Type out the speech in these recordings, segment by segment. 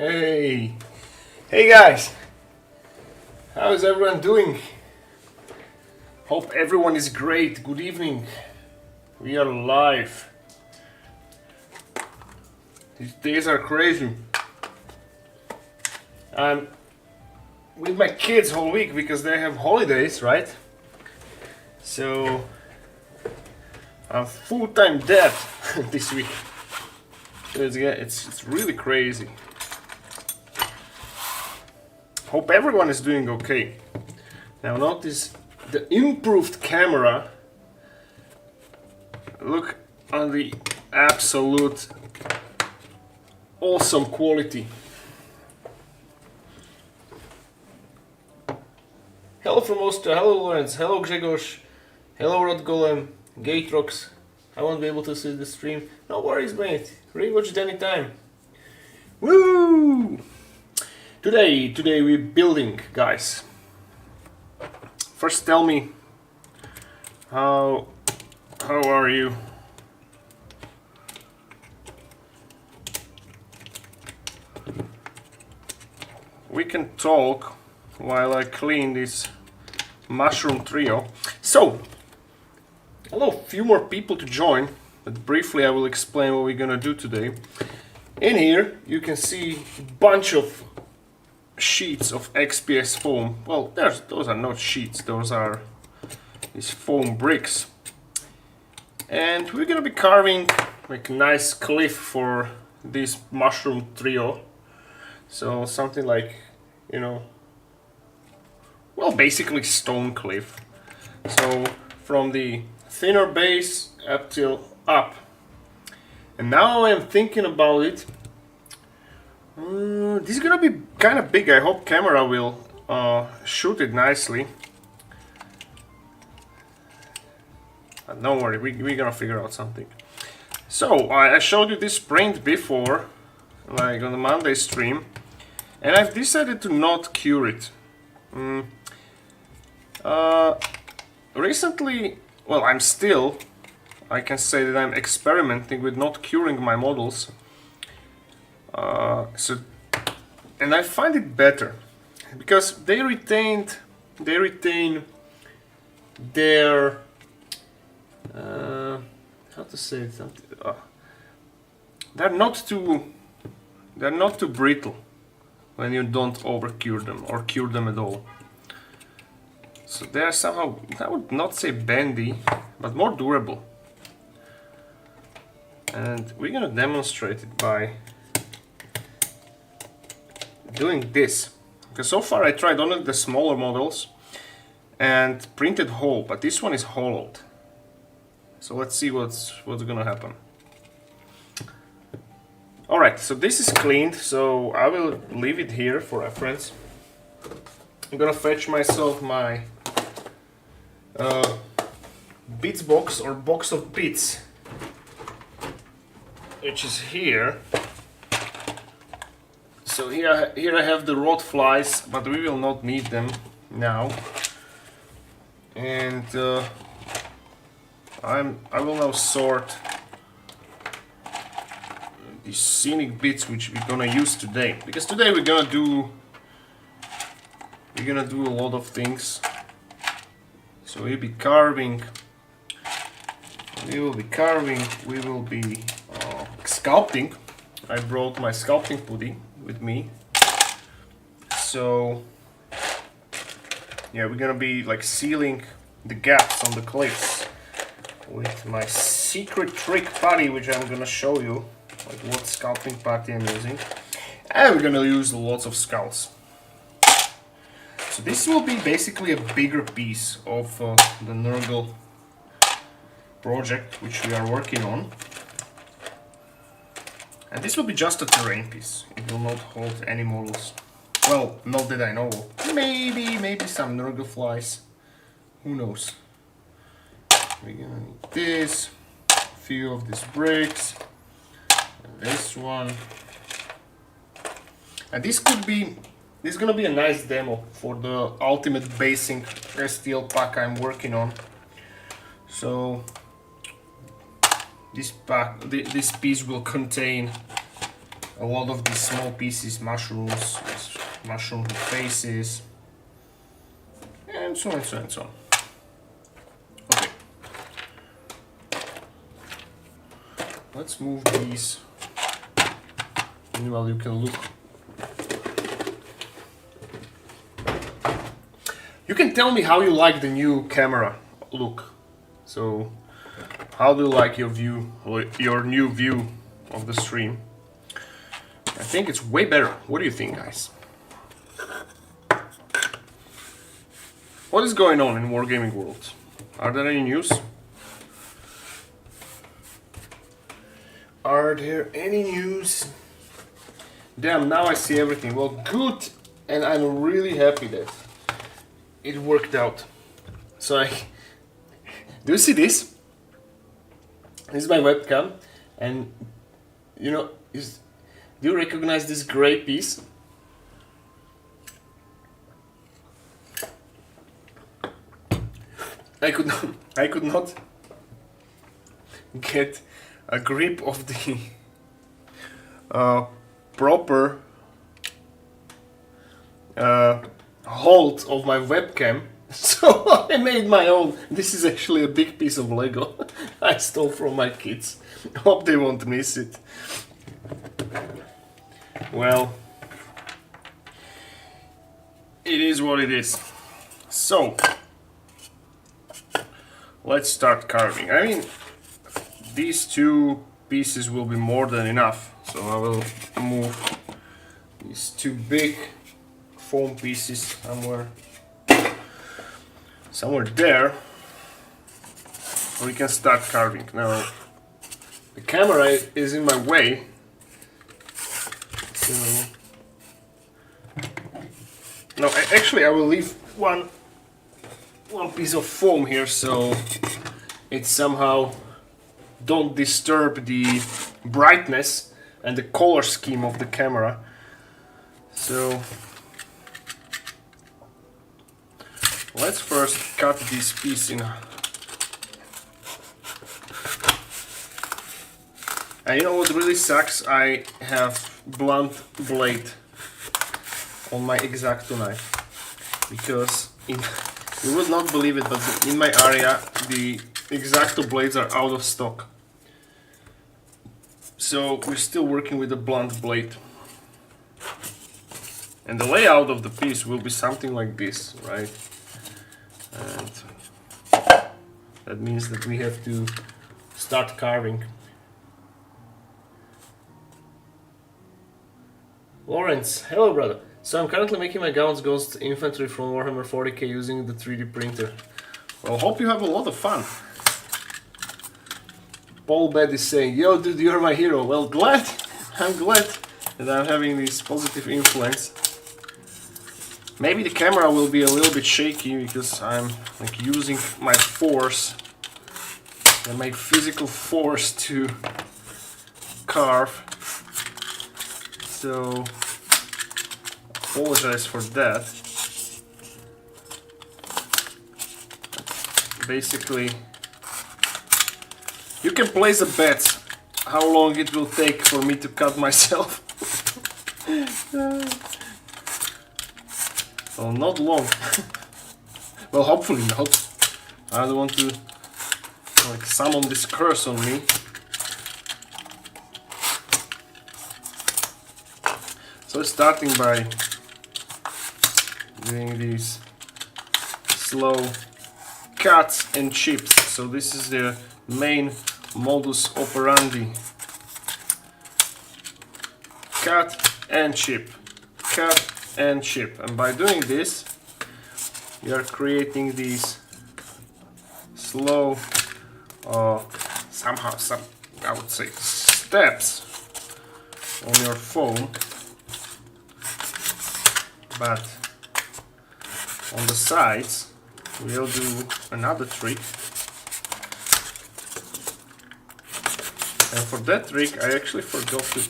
Hey, hey guys, how is everyone doing? Hope everyone is great. Good evening. We are live. These days are crazy. I'm with my kids whole week because they have holidays, right? So I'm full-time dad this week. So it's really crazy. Hope everyone is doing okay. Now notice the improved camera. Look on the absolute awesome quality. Hello from Austria, hello Lorenz, hello Grzegorz, hello Rod Golem, Gatrox. I won't be able to see the stream. No worries, mate. Rewatch it anytime. Woo! Today we're building, guys. First, tell me how are you? We can talk while I clean this mushroom trio. So, hello, a few more people to join, but briefly I will explain what we're gonna do today. In here, you can see a bunch of sheets of XPS foam. Well, those are not sheets, those are these foam bricks. And we're gonna be carving like a nice cliff for this mushroom trio. So something like, you know, well, basically stone cliff. So from the thinner base up. And now I'm thinking about it. This is gonna be kind of big. I hope camera will shoot it nicely. But don't worry, we're gonna figure out something. So I showed you this print before, like on the Monday stream, and I've decided to not cure it. Recently, well, I can say that I'm experimenting with not curing my models. And I find it better because they retain their how to say it, they're not too brittle when you don't over cure them or cure them at all. So they are somehow, I would not say bendy, but more durable. And we're gonna demonstrate it by doing this, because so far I tried only the smaller models and printed whole, but this one is hollowed. So let's see what's gonna happen. Alright, so this is cleaned, so I will leave it here for reference. I'm gonna fetch myself my bits box or box of bits, which is here. So here I have the rod flies, but we will not need them now. And I will now sort these scenic bits which we're gonna use today, because today we're gonna do a lot of things. So we'll be carving. We will be sculpting. I brought my sculpting putty with me. So yeah, we're gonna be like sealing the gaps on the cliffs with my secret trick putty, which I'm gonna show you, like what sculpting putty I'm using. And we're gonna use lots of skulls. So this will be basically a bigger piece of the Nurgle project which we are working on. And this will be just a terrain piece. It will not hold any models. Well, not that I know of. Maybe some Nurgle flies. Who knows? We're gonna need this, a few of these bricks, and this one. And this is gonna be a nice demo for the ultimate basing steel pack I'm working on. So this piece will contain a lot of these small pieces, mushrooms, mushroom faces, and so on and so on and so on. Okay. Let's move these. Meanwhile, you can look. You can tell me how you like the new camera look. So, how do you like your view, your new view of the stream? I think it's way better. What do you think, guys? What is going on in Wargaming World? Are there any news? Are there any news? Damn, now I see everything. Well, good, and I'm really happy that it worked out. So do you see this? This is my webcam, and you know, do you recognize this gray piece? I could not get a grip of the proper hold of my webcam, so I made my own. This is actually a big piece of Lego I stole from my kids. Hope they won't miss it. Well, it is what it is. So, let's start carving. I mean, these two pieces will be more than enough. So I will move these two big foam pieces somewhere there, so we can start carving. Now, the camera is in my way, so no, actually I will leave one piece of foam here, so it somehow don't disturb the brightness and the color scheme of the camera. So let's first cut this piece in. And you know what really sucks? I have blunt blade on my X-Acto knife, because you would not believe it, but in my area the X-Acto blades are out of stock. So we're still working with a blunt blade. And the layout of the piece will be something like this, right? And that means that we have to start carving. Lawrence, hello brother. So I'm currently making my Gaunt's Ghost infantry from Warhammer 40k using the 3D printer. Well, hope you have a lot of fun. Paul Bed is saying, yo dude, you're my hero. Well, I'm glad that I'm having this positive influence. Maybe the camera will be a little bit shaky because I'm like using my force and my physical force to carve. So apologize for that. Basically, you can place a bet how long it will take for me to cut myself. Well, not long. Well, hopefully not. I don't want to like summon this curse on me. So starting by doing these slow cuts and chips. So this is the main modus operandi. Cut and chip. Cut and chip. And by doing this, you are creating these slow, somehow, I would say, steps on your foam. But on the sides, we'll do another trick. And for that trick, I actually forgot to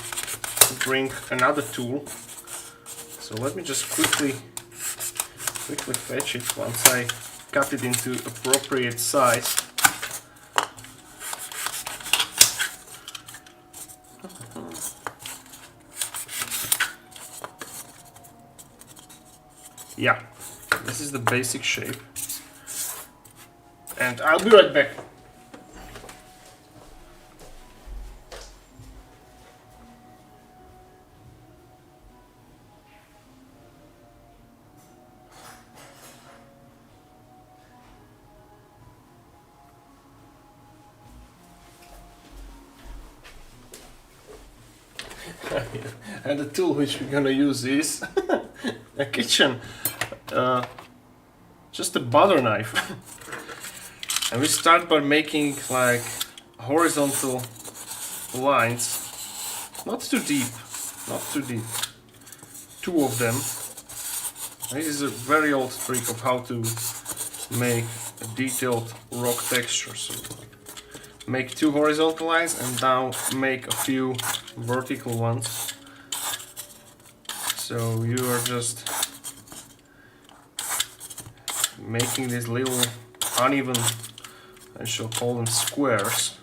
bring another tool. So let me just quickly fetch it once I cut it into appropriate size. Yeah, this is the basic shape. And I'll be right back. And the tool which we're gonna use is a kitchen, just a butter knife. And we start by making like horizontal lines, not too deep, not too deep. 2 of them. This is a very old trick of how to make a detailed rock texture. So make 2 horizontal lines and now make a few vertical ones. So you are just making these little uneven, I shall call them squares.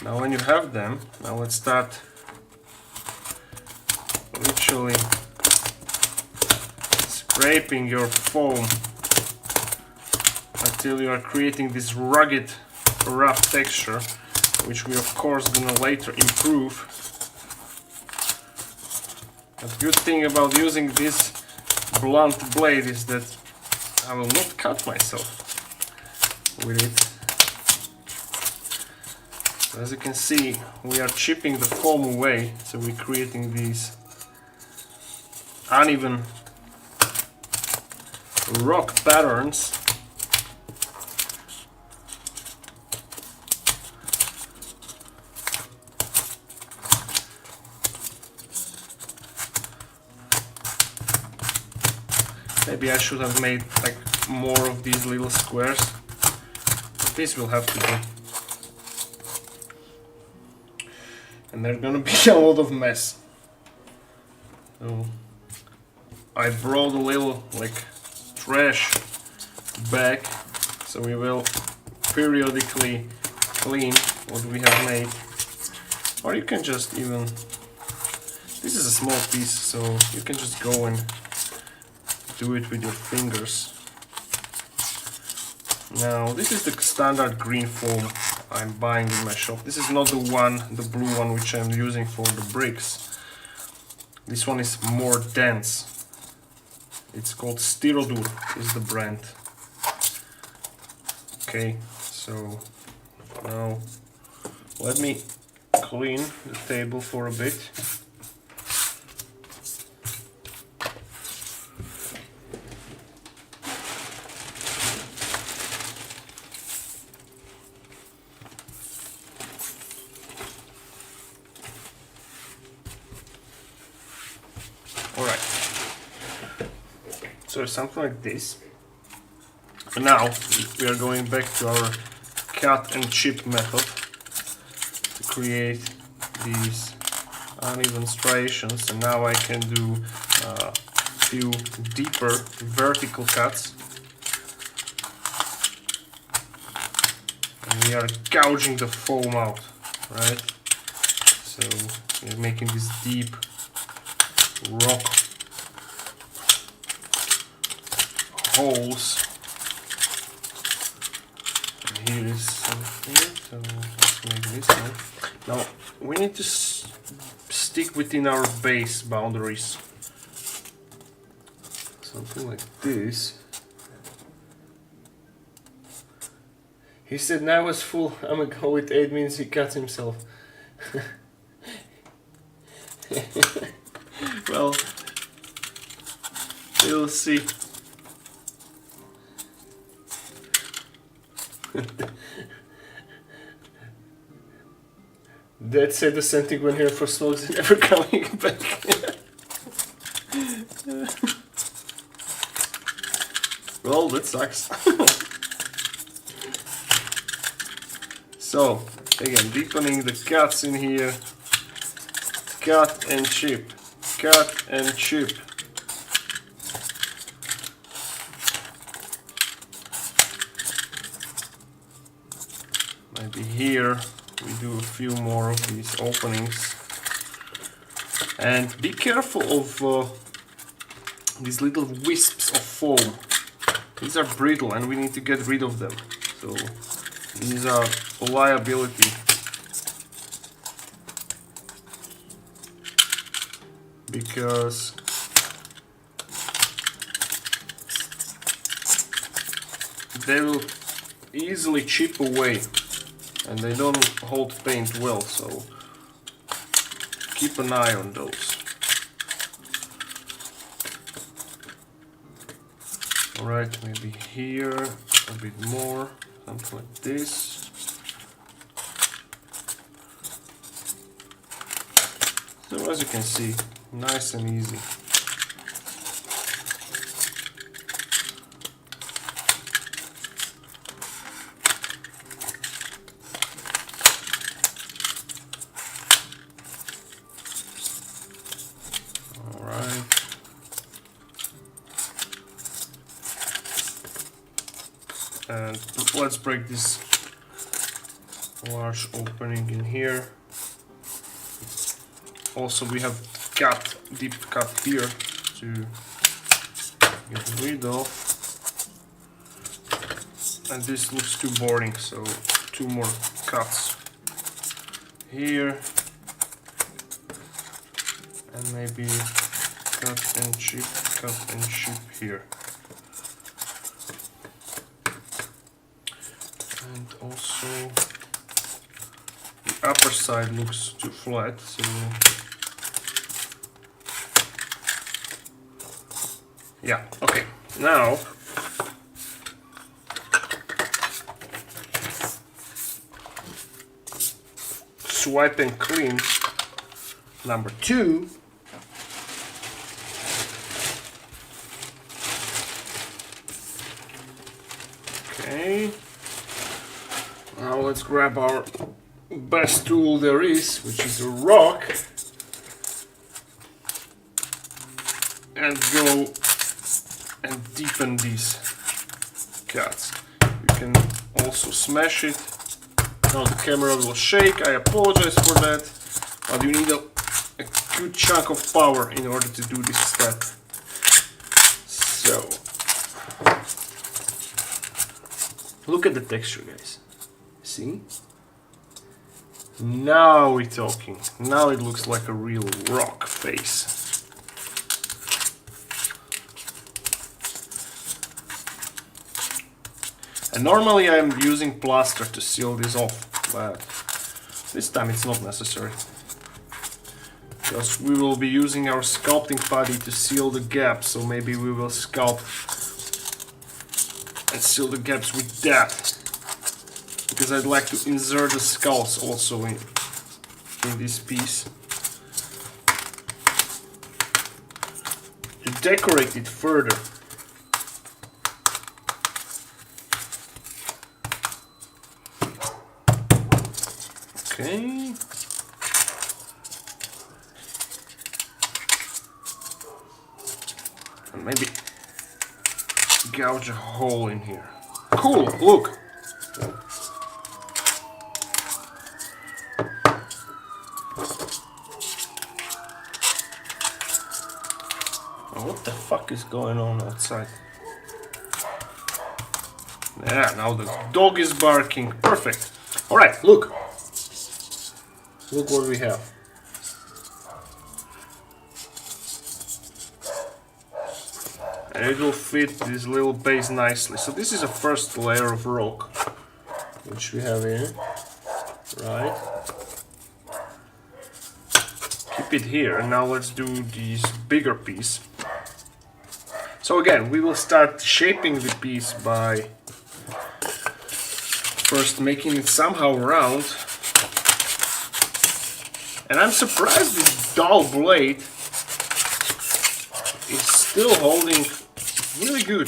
Now when you have them, now let's start literally scraping your foam until you are creating this rugged, rough texture, which we of course gonna later improve. The good thing about using this blunt blade is that I will not cut myself with it. So as you can see, we are chipping the foam away, so we're creating these uneven rock patterns. Maybe I should have made like more of these little squares. But this will have to do. And there's gonna be a lot of mess. So I brought a little like trash bag, so we will periodically clean what we have made. Or you can just even, this is a small piece, so you can just go and do it with your fingers. Now this is the standard green foam I'm buying in my shop. This is not the one, the blue one, which I'm using for the bricks. This one is more dense. It's called Styrodur is the brand. Okay, so now let me clean the table for a bit. Alright, so something like this. And now we are going back to our cut and chip method to create these uneven striations, and now I can do a few deeper vertical cuts. And we are gouging the foam out, right? So we're making this deep rock holes. And here is something, so let's make this one. Now we need to stick within our base boundaries. Something like this. He said now was full, I'm gonna go with 8 minutes, he cuts himself. Well, we'll see. Dad said the same thing when here for smokes, never coming back. Well, that sucks. So, again, deepening the cuts in here. Cut and chip. Cut and chip. Maybe here we do a few more of these openings. And be careful of these little wisps of foam. These are brittle and we need to get rid of them. So these are a liability. Because they will easily chip away and they don't hold paint well, so keep an eye on those. Alright, maybe here a bit more, something like this. So as you can see, nice and easy. And let's break this large opening in here. Also we have deep cut here to get rid of. And this looks too boring, so 2 more cuts here. And maybe cut and chip here. And also the upper side looks too flat, so yeah, okay. Now swipe and clean number 2. Okay. Now let's grab our best tool there is, which is a rock, and go and deepen these cuts. You can also smash it. Now the camera will shake, I apologize for that, but you need a good chunk of power in order to do this step. So, look at the texture, guys. See? Now we're talking. Now it looks like a real rock face. And normally I'm using plaster to seal this off, but this time it's not necessary. Because we will be using our sculpting putty to seal the gaps, so maybe we will sculpt and seal the gaps with that. Because I'd like to insert the skulls also in this piece. To decorate it further. Okay. And maybe gouge a hole in here. Cool, look! What the fuck is going on outside? Yeah, now the dog is barking. Perfect. Alright, look. Look what we have. And it will fit this little base nicely. So this is a first layer of rock, which we have here. Right. Keep it here. And now let's do this bigger piece. So again, we will start shaping the piece by first making it somehow round. And I'm surprised this dull blade is still holding really good.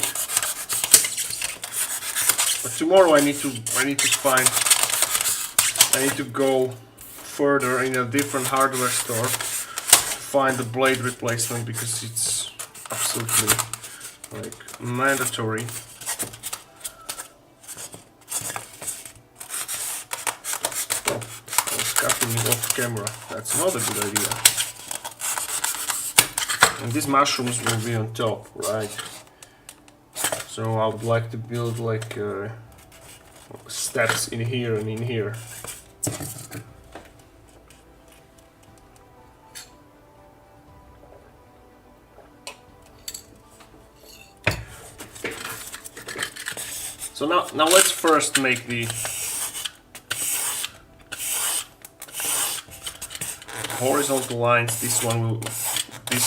But tomorrow I need to go further in a different hardware store to find the blade replacement, because it's absolutely like mandatory. Oh, I was cutting it off camera. That's not a good idea. And these mushrooms will be on top, right? So I would like to build like steps in here and in here. So now let's first make the horizontal lines. This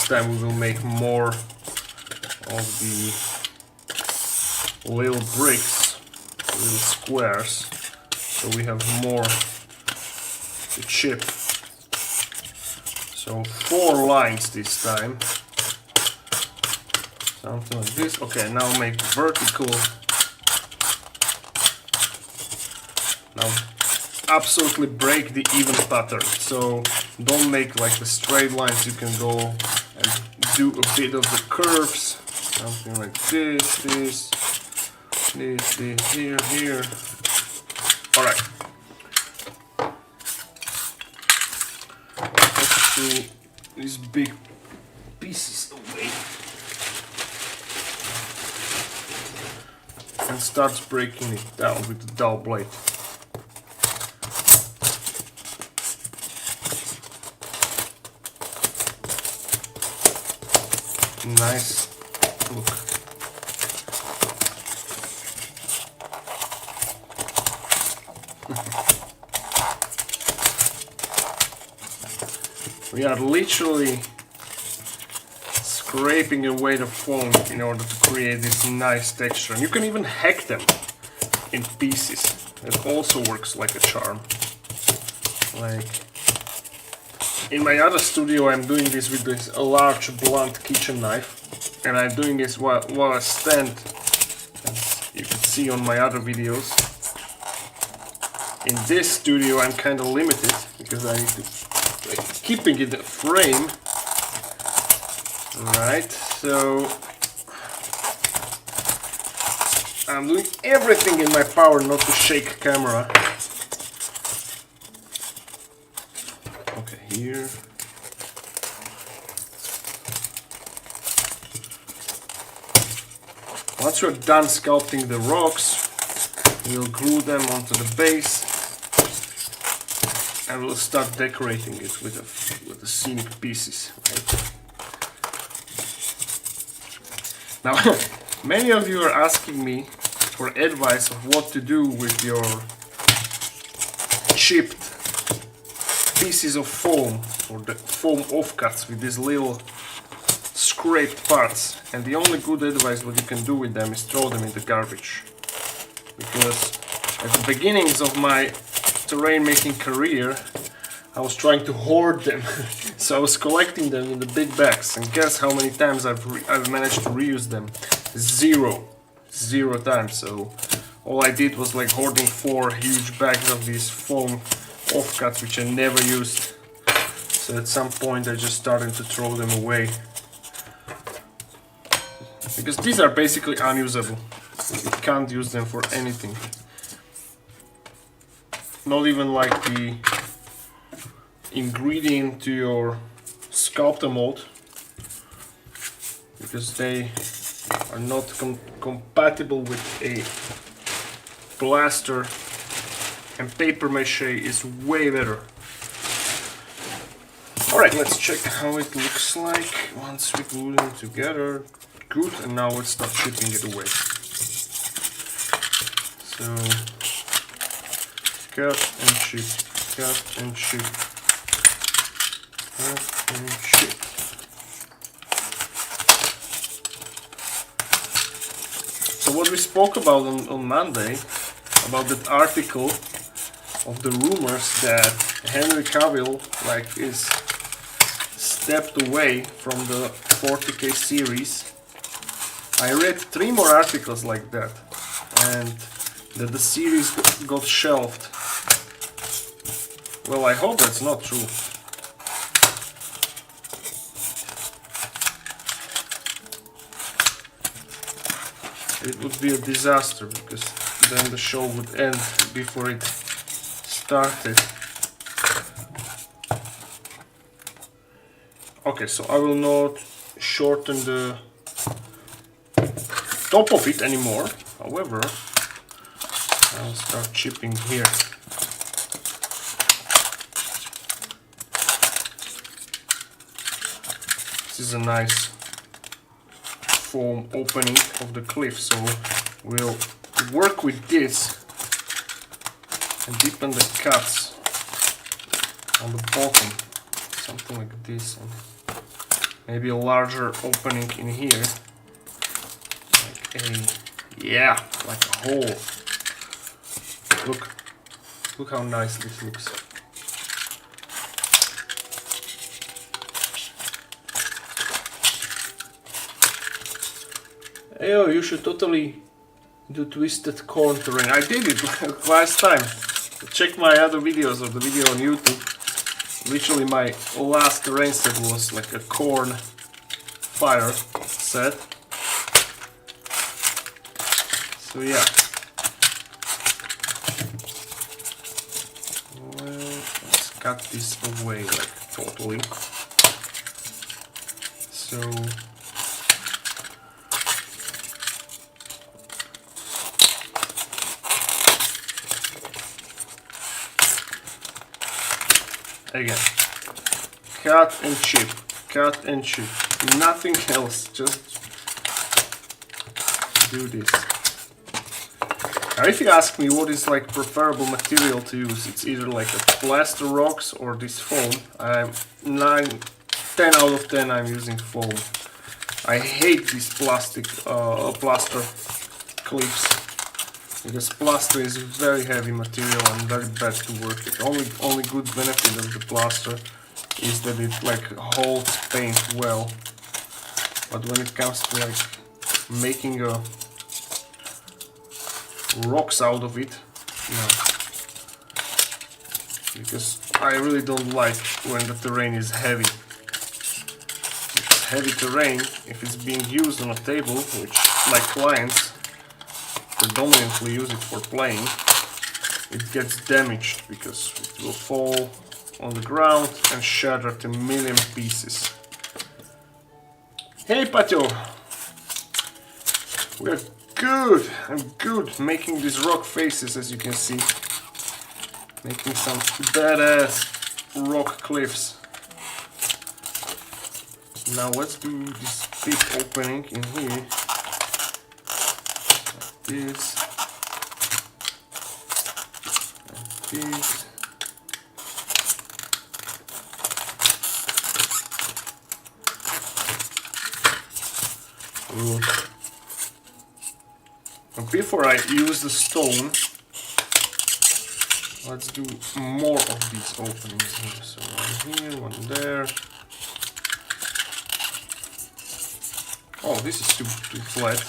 time we will make more of the little bricks, little squares, so we have more to chip. So 4 lines this time, something like this. Okay, now make vertical. Now absolutely break the even pattern, so don't make like the straight lines. You can go and do a bit of the curves, something like this, here. Alright. Let's throw these big pieces away and start breaking it down with the dull blade. Nice look. We are literally scraping away the foam in order to create this nice texture. And you can even hack them in pieces. It also works like a charm. Like in my other studio, I'm doing this with this large blunt kitchen knife, and I'm doing this while I stand, as you can see on my other videos. In this studio, I'm kind of limited because I need to keeping it in frame. Right, so I'm doing everything in my power not to shake camera. Okay, here. Once you're done sculpting the rocks, we'll glue them onto the base and we'll start decorating it with the scenic pieces. Right? Now, many of you are asking me for advice of what to do with your chipped pieces of foam, or the foam offcuts with these little scraped parts. And the only good advice what you can do with them is throw them in the garbage. Because at the beginnings of my terrain making career, I was trying to hoard them. So I was collecting them in the big bags, and guess how many times I've managed to reuse them? Zero times. So all I did was like hoarding 4 huge bags of these foam offcuts which I never used. So at some point I just started to throw them away, because these are basically unusable. You can't use them for anything. Not even like the ingredient to your sculptor mold, because they are not compatible with a plaster, and paper mache is way better. Alright, let's check how it looks like once we glue them together. Good, and now let's start chipping it away. So, cut and chip, cut and chip, cut and chip. So what we spoke about on Monday, about that article of the rumors that Henry Cavill is stepped away from the 40k series, I read 3 more articles like that, and that the series got shelved. Well, I hope that's not true. It would be a disaster, because then the show would end before it started. Okay, so I will not shorten the top of it anymore. However, I'll start chipping here. This is a nice foam opening of the cliff, so we'll work with this and deepen the cuts on the bottom, something like this, and maybe a larger opening in here, like a hole. Look how nice this looks. Hey, you should totally do twisted corn terrain. I did it last time. Check my other videos or the video on YouTube. Literally my last terrain set was like a corn fire set. So yeah. Well, let's cut this away like totally. So again, cut and chip, nothing else, just do this. Now if you ask me what is like preferable material to use, it's either like a plaster rocks or this foam. 10 out of 10 I'm using foam. I hate these plaster clips. Because plaster is very heavy material and very bad to work with. Only good benefit of the plaster is that it like holds paint well. But when it comes to like making rocks out of it, no. Because I really don't like when the terrain is heavy. Because heavy terrain, if it's being used on a table, which like clients predominantly use it for playing, it gets damaged because it will fall on the ground and shatter to a million pieces. Hey Patio! We're good! I'm good making these rock faces, as you can see. Making some badass rock cliffs. Now let's do this big opening in here. This and this. Good. And before I use the stone, let's do more of these openings here. So one here, one there. Oh, this is too flat.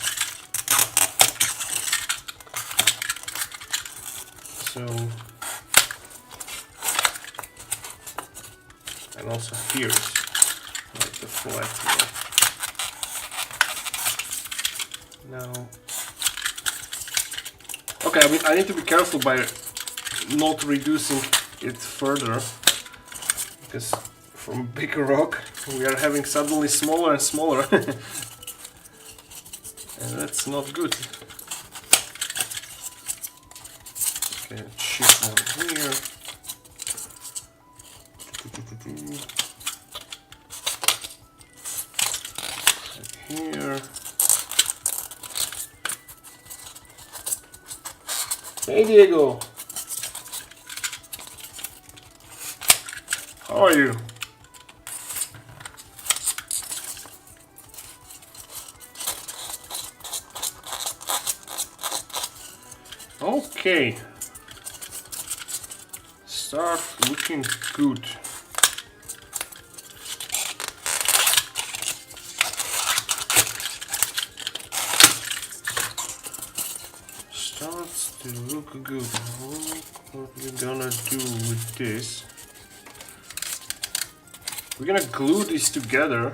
So, and also here is like the flat here. Now, okay, I need to be careful by not reducing it further, because from big rock we are having suddenly smaller and smaller, and that's not good. Okay, chip one here. And here. Hey Diego! How are you? Okay. Start looking good. Starts to look good. What we're gonna do with this? We're gonna glue this together.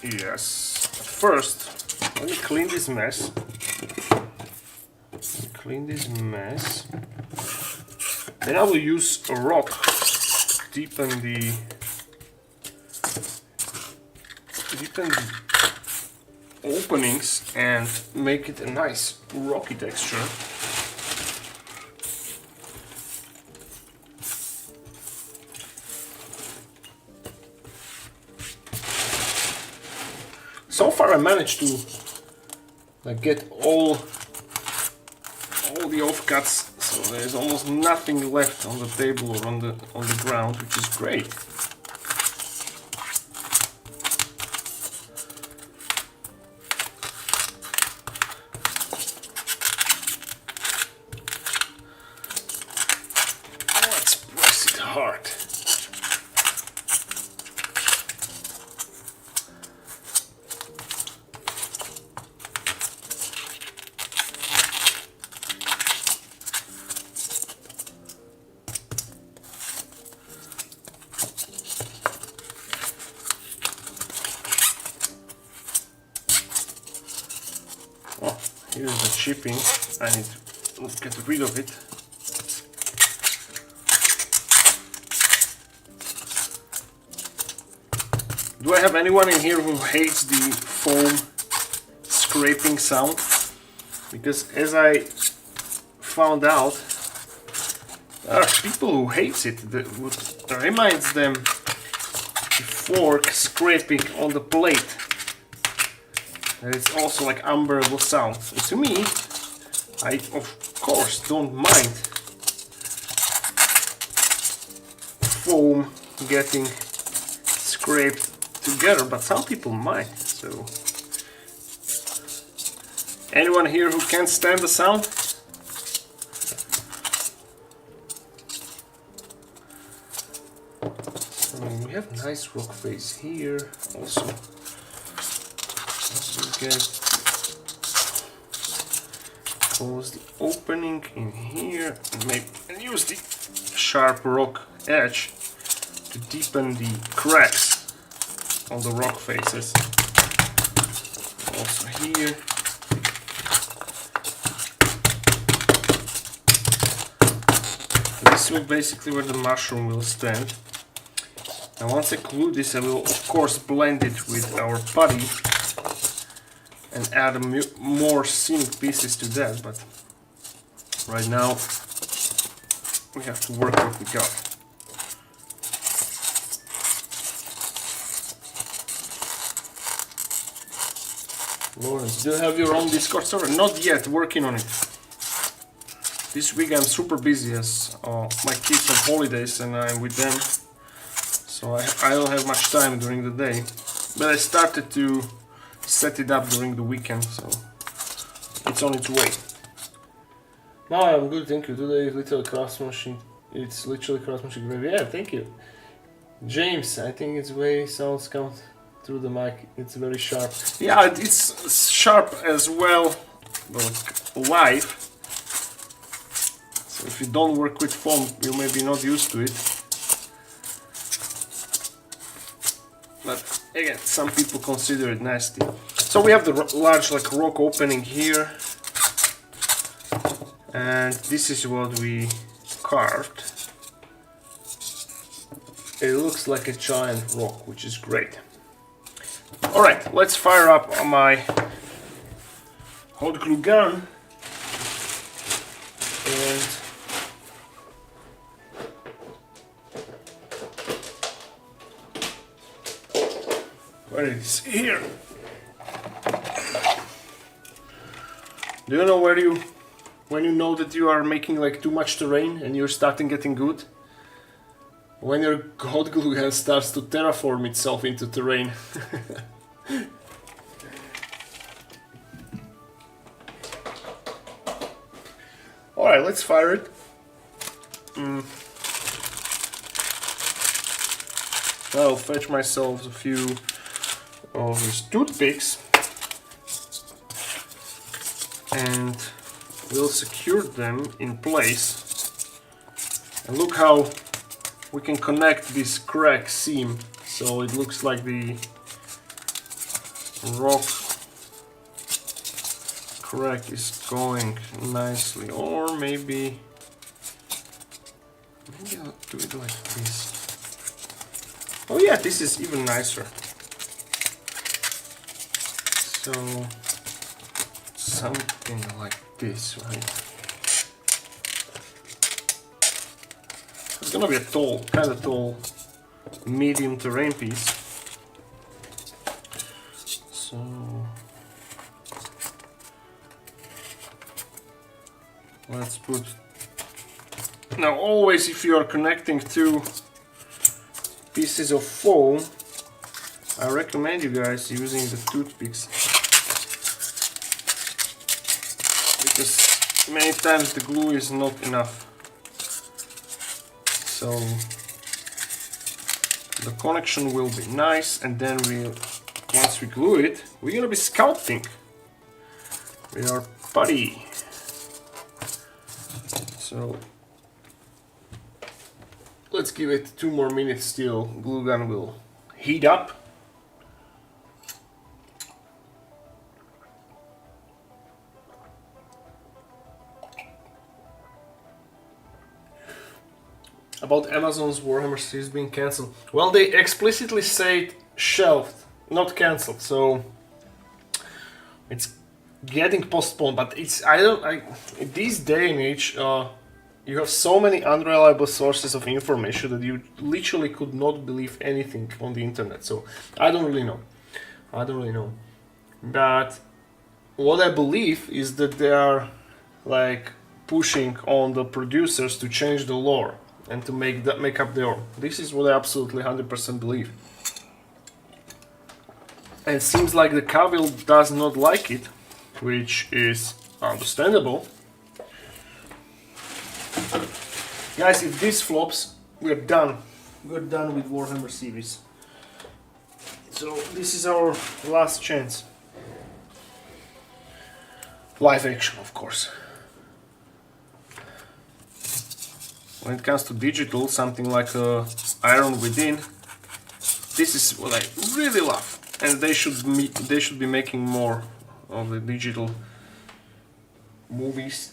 Yes. But first, let me clean this mess. Then I will use a rock to deepen the deepen the openings and make it a nice rocky texture. So far I managed to like get all the offcuts, so there's almost nothing left on the table or on the ground, which is great. Let's press it hard. Oh, here's the chipping. I need to get rid of it. Do I have anyone in here who hates the foam scraping sound? Because as I found out, there are people who hate it. That reminds them the fork scraping on the plate. And it's also like unbearable sound. So to me, I of course don't mind foam getting scraped together, but some people might. So anyone here who can't stand the sound? So we have a nice rock face here. Also get close the opening in here and use the sharp rock edge to deepen the cracks on the rock faces. Also here. This will basically where the mushroom will stand. And once I glue this, I will of course blend it with our putty and add more scenic pieces to that, but right now we have to work what we got. Lawrence, do you have your own Discord server? Not yet, working on it. This week I'm super busy as my kids on holidays and I'm with them, so I don't have much time during the day, but I started to set it up during the weekend, so it's on its way. Now I'm good, thank you. Today is little craftsmanship. It's literally craftsmanship. Yeah, thank you. James, I think it's way sounds come through the mic. It's very sharp. Yeah, it's sharp as well, but live. So if you don't work with foam, you may be not used to it. But again, some people consider it nasty. So we have the large like rock opening here, and this is what we carved. It looks like a giant rock, which is great. Alright, let's fire up on my hot glue gun. And where it is here. Do you know when you know that you are making like too much terrain and you're starting getting good? When your hot glue gun starts to terraform itself into terrain. Alright, let's fire it. I'll fetch myself a few of these toothpicks and we'll secure them in place. And look how we can connect this crack seam so it looks like the rock crack is going nicely. Or maybe I'll do it like this. Oh yeah, this is even nicer. So something like this, right? It's gonna be a tall, kind of tall, medium terrain piece. So let's put. Now, always, if you are connecting two pieces of foam, I recommend you guys using the toothpicks, because many times the glue is not enough. So the connection will be nice, and then once we glue it, we're gonna be sculpting with our putty. So let's give it 2 more minutes still. Glue gun will heat up. About Amazon's Warhammer series being cancelled. Well, they explicitly say shelved, not cancelled. So it's getting postponed. But it's in this day and age, you have so many unreliable sources of information that you literally could not believe anything on the internet. So I don't really know. But what I believe is that they are like pushing on the producers to change the lore and to make up their own. This is what I absolutely 100% believe. And it seems like the Cavill does not like it, which is understandable. Guys, if this flops, we're done. We're done with Warhammer series. So this is our last chance. Live action, of course. When it comes to digital, something like Iron Within, this is what I really love, and they should be making more of the digital movies.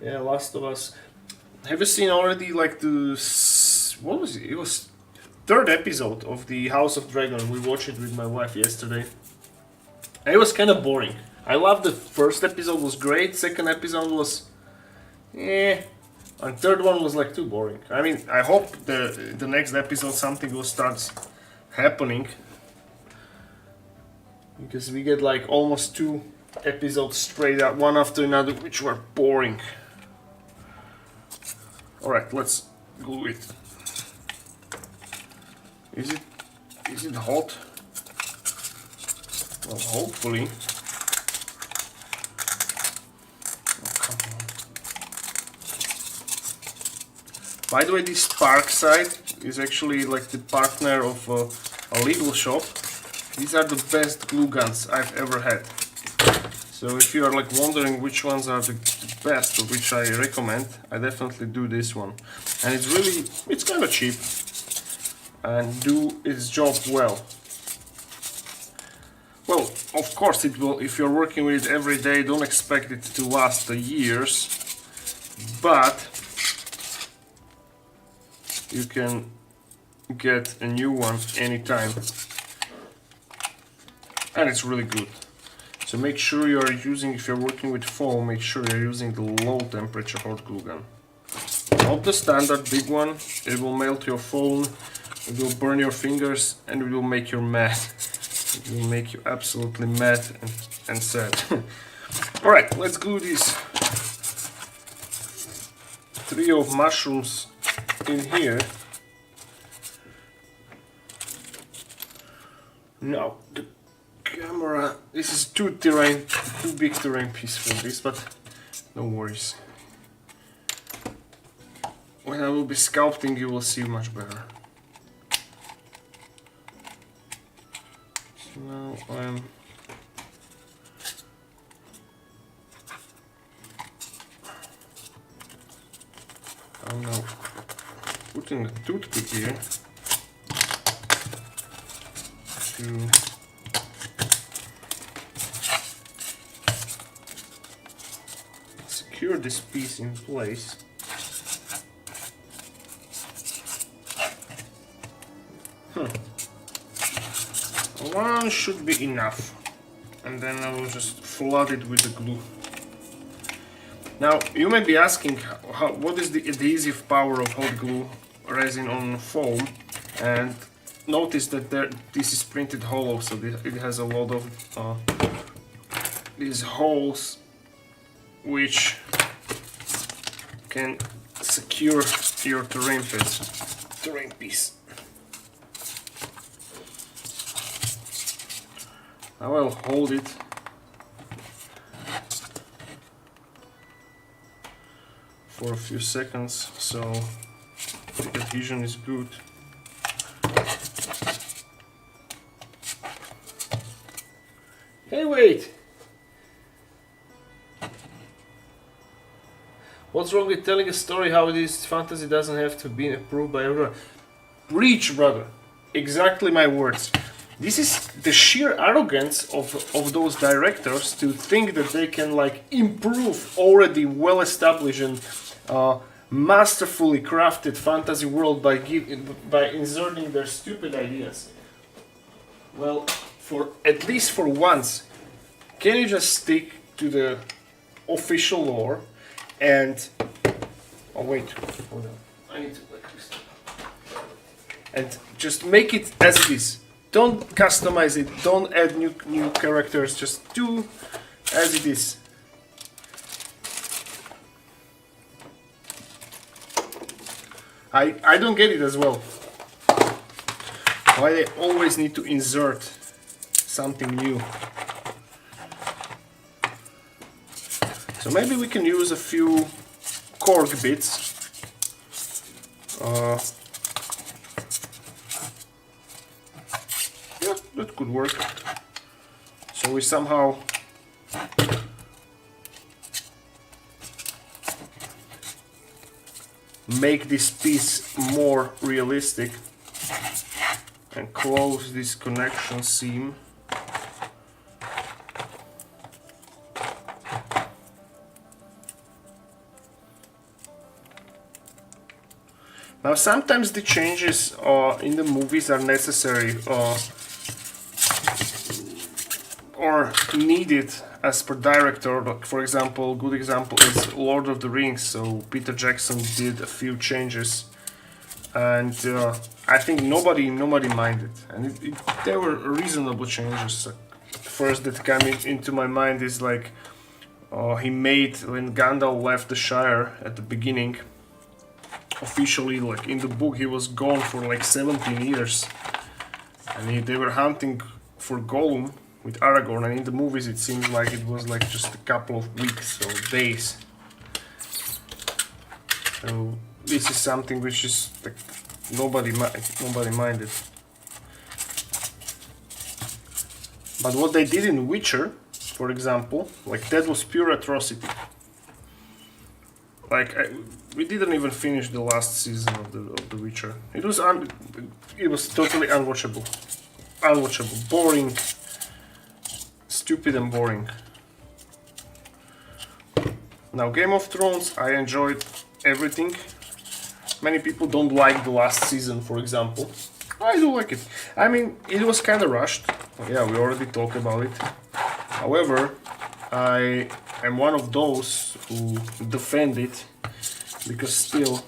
Yeah, Last of Us. Have you seen already like what was it? It was 3rd episode of the House of Dragon. We watched it with my wife yesterday. It was kind of boring. I loved the first episode, was great. Second episode was, and third one was like too boring. I mean, I hope the next episode something will start happening, because we get like almost 2 episodes straight out, one after another, which were boring. All right, let's glue it. Is it hot? Well, hopefully. By the way, this Parkside is actually like the partner of a legal shop. These are the best glue guns I've ever had. So if you are like wondering which ones are the best or which I recommend, I definitely do this one. And it's kind of cheap and do its job well. Well, of course it will. If you're working with it every day, don't expect it to last years, but you can get a new one anytime, and it's really good. So make sure you are using, if you're working with foam, make sure you're using the low temperature hot glue gun, not the standard big one. It will melt your phone, it will burn your fingers, and it will make you mad. It will make you absolutely mad and sad. Alright, let's glue this trio of mushrooms in here. Now the camera, this is too big terrain piece for this, but no worries. When I will be sculpting, you will see much better. So now I'm now putting a toothpick here to secure this piece in place. One should be enough. And then I will just flood it with the glue. Now, you may be asking what is the adhesive power of hot glue resin on foam, and notice that this is printed hollow, so it has a lot of these holes which can secure your terrain piece. I will hold it for a few seconds so the adhesion is good. Hey, wait! What's wrong with telling a story how this fantasy doesn't have to be approved by everyone? Preach, brother! Exactly my words. This is the sheer arrogance of those directors to think that they can like improve already well-established and masterfully crafted fantasy world by inserting their stupid ideas. Well, at least for once, can you just stick to the official lore and... Oh wait, hold on. I need to like this. And just make it as it is. Don't customize it, don't add new characters, just do as it is. I don't get it as well. Why they always need to insert something new. So maybe we can use a few cork bits. Yeah, that could work. So we somehow make this piece more realistic and close this connection seam. Now sometimes the changes in the movies are necessary or needed as per director. Like for example, good example is Lord of the Rings. So Peter Jackson did a few changes, and I think nobody minded, and they were reasonable changes. First that came into my mind is like he made when Gandalf left the Shire at the beginning. Officially, like in the book, he was gone for like 17 years, and they were hunting for Gollum with Aragorn, and in the movies it seems like it was like just a couple of weeks or days. So this is something which is like nobody minded. But what they did in Witcher, for example, like that was pure atrocity. Like we didn't even finish the last season of the Witcher. It was totally unwatchable, boring, stupid and boring. Now Game of Thrones, I enjoyed everything. Many people don't like the last season, for example. I do like it. I mean, it was kind of rushed. Yeah, we already talked about it. However, I am one of those who defend it, because still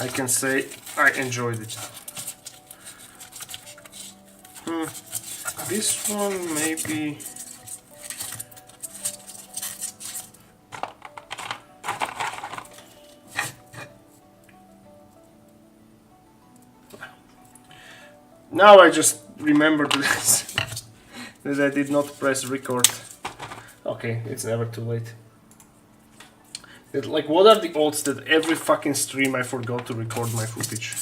I can say I enjoyed it. This one maybe... Now I just remembered this, that I did not press record. Okay, it's never too late. Like, what are the odds that every fucking stream I forgot to record my footage?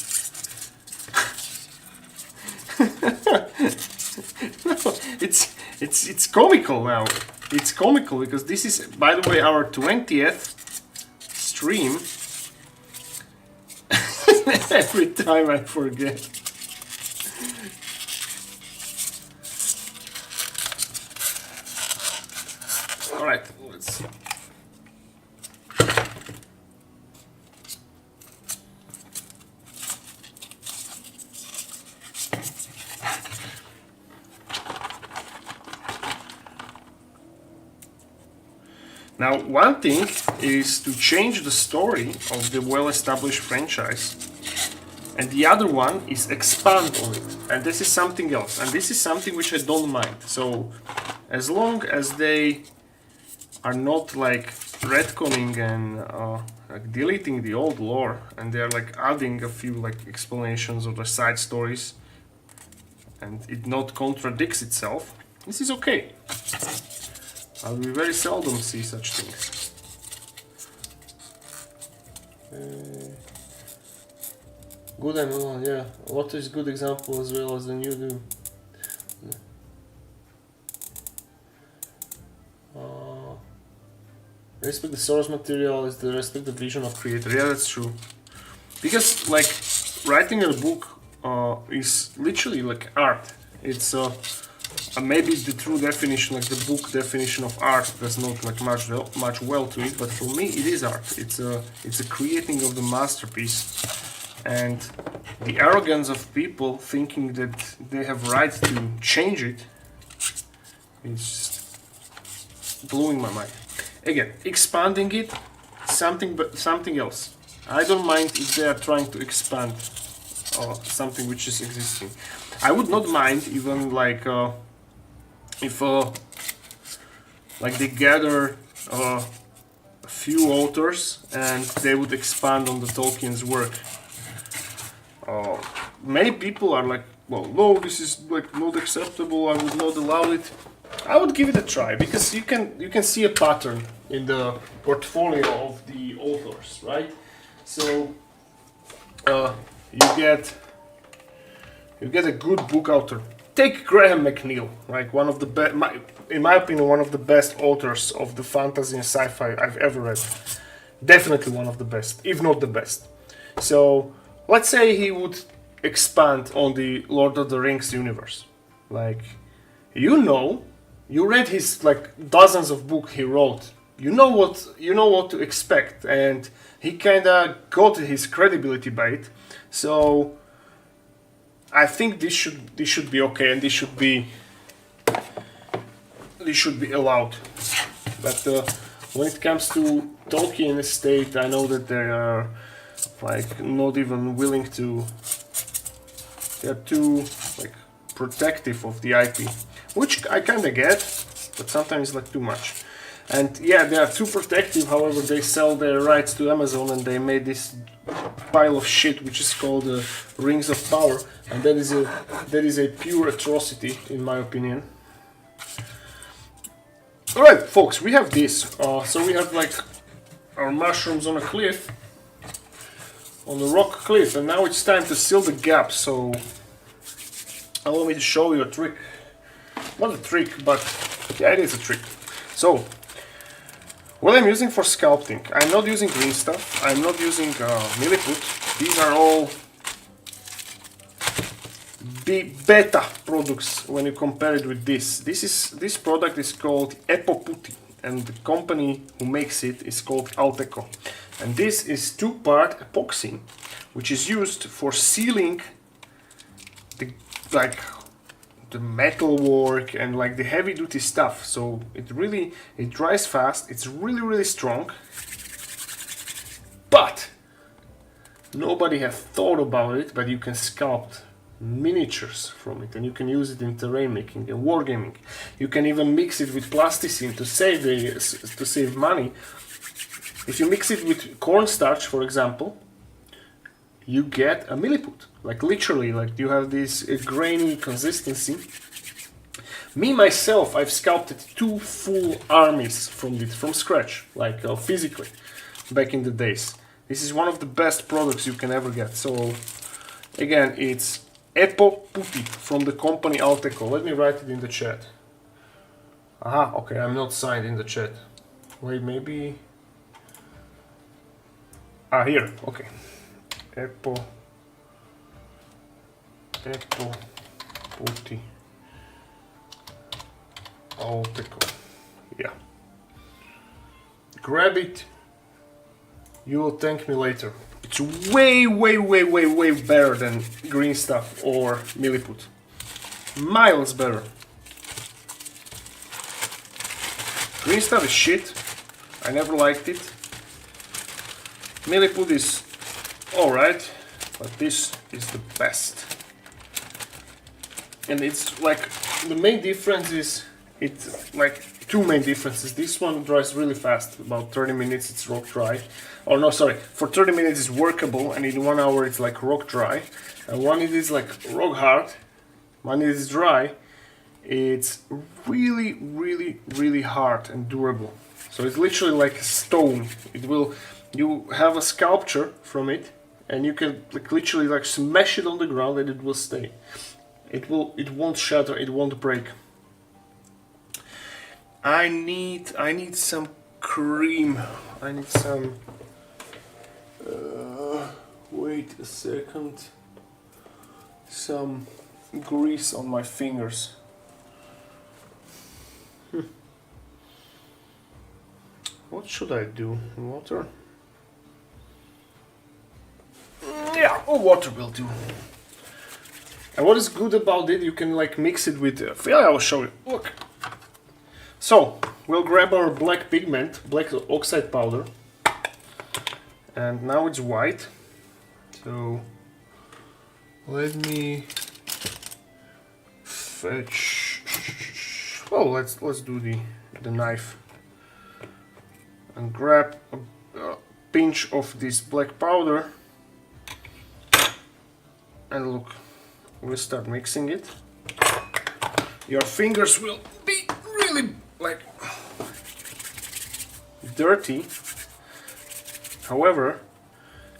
No, it's comical now. It's comical because this is, by the way, our 20th stream. Every time I forget. Alright, let's see. Now, one thing is to change the story of the well-established franchise, and the other one is expand on it. And this is something else, and this is something which I don't mind. So, as long as they are not like retconning and like deleting the old lore, and they're like adding a few like explanations of the side stories, and it not contradicts itself, this is okay. I will very seldom see such things. Good and yeah. What is good example as well as the new do? Respect the source material is the respect the vision of creator. Yeah, that's true. Because like writing a book is literally like art. It's maybe the true definition, like the book definition of art, does not like much well to it. But for me, it is art. It's a creating of the masterpiece, and the arrogance of people thinking that they have right to change it is just blowing my mind. Again, expanding it, something else. I don't mind if they are trying to expand something which is existing. I would not mind even like if like they gather a few authors and they would expand on the Tolkien's work. Many people are like, well, no, this is like not acceptable. I would not allow it. I would give it a try because you can see a pattern in the portfolio of the authors, right? So you get a good book author. Take Graham McNeill, right? One of the best, in my opinion, one of the best authors of the fantasy and sci-fi I've ever read. Definitely one of the best, if not the best. So let's say he would expand on the Lord of the Rings universe. Like, you read his like dozens of books he wrote. You know what to expect, and he kinda got his credibility by it. So I think this should be okay, and this should be allowed. But when it comes to Tolkien estate, I know that they are like not even willing to. They're too like protective of the IP, which I kinda get, but sometimes like too much. And yeah, they are too protective. However, they sell their rights to Amazon, and they made this pile of shit which is called Rings of Power, and that is a pure atrocity in my opinion. All right, folks, we have this. So we have like our mushrooms on a cliff, on the rock cliff, and now it's time to seal the gap. So allow me to show you a trick. Not a trick, but yeah, it is a trick. So what I'm using for sculpting, I'm not using green stuff, I'm not using milliput. These are all beta products when you compare it with this. This product is called Epoputi, and the company who makes it is called Alteco. And this is 2-part epoxy, which is used for sealing the metal work and like the heavy duty stuff. So it dries fast, it's really strong, but nobody has thought about it. But you can sculpt miniatures from it, and you can use it in terrain making and wargaming. You can even mix it with plasticine to save money. If you mix it with cornstarch, for example, you get a milliput. Like literally, like you have this grainy consistency. Me myself, I've sculpted 2 full armies from scratch, like physically, back in the days. This is one of the best products you can ever get. So again, it's Epoputi from the company Alteco. Let me write it in the chat. Aha, okay, I'm not signed in the chat. Wait, maybe. Here, okay. Epoputi Alteco. Yeah. Grab it. You will thank me later. It's way better than green stuff or milliput. Miles better. Green stuff is shit. I never liked it. Milliput is alright, but this is the best. And it's like, the main difference is, it's like two main differences. This one dries really fast, about 30 minutes it's rock dry. Or no, sorry, for 30 minutes it's workable, and in 1 hour it's like rock dry. And one it is like rock hard, one it is dry. It's really, really, really hard and durable. So it's literally like a stone. It will, you have a sculpture from it, and you can like literally like smash it on the ground and it will stay. It won't shatter, it won't break. I need some cream. I need some. Wait a second. Some grease on my fingers. What should I do? Water? Yeah, water will do. And what is good about it, you can like mix it with. Yeah, I will show you. Look. So we'll grab our black pigment, black oxide powder, and now it's white. So let me fetch. Well, let's do the knife and grab a pinch of this black powder, and look, we'll start mixing it. Your fingers will be really like dirty. However,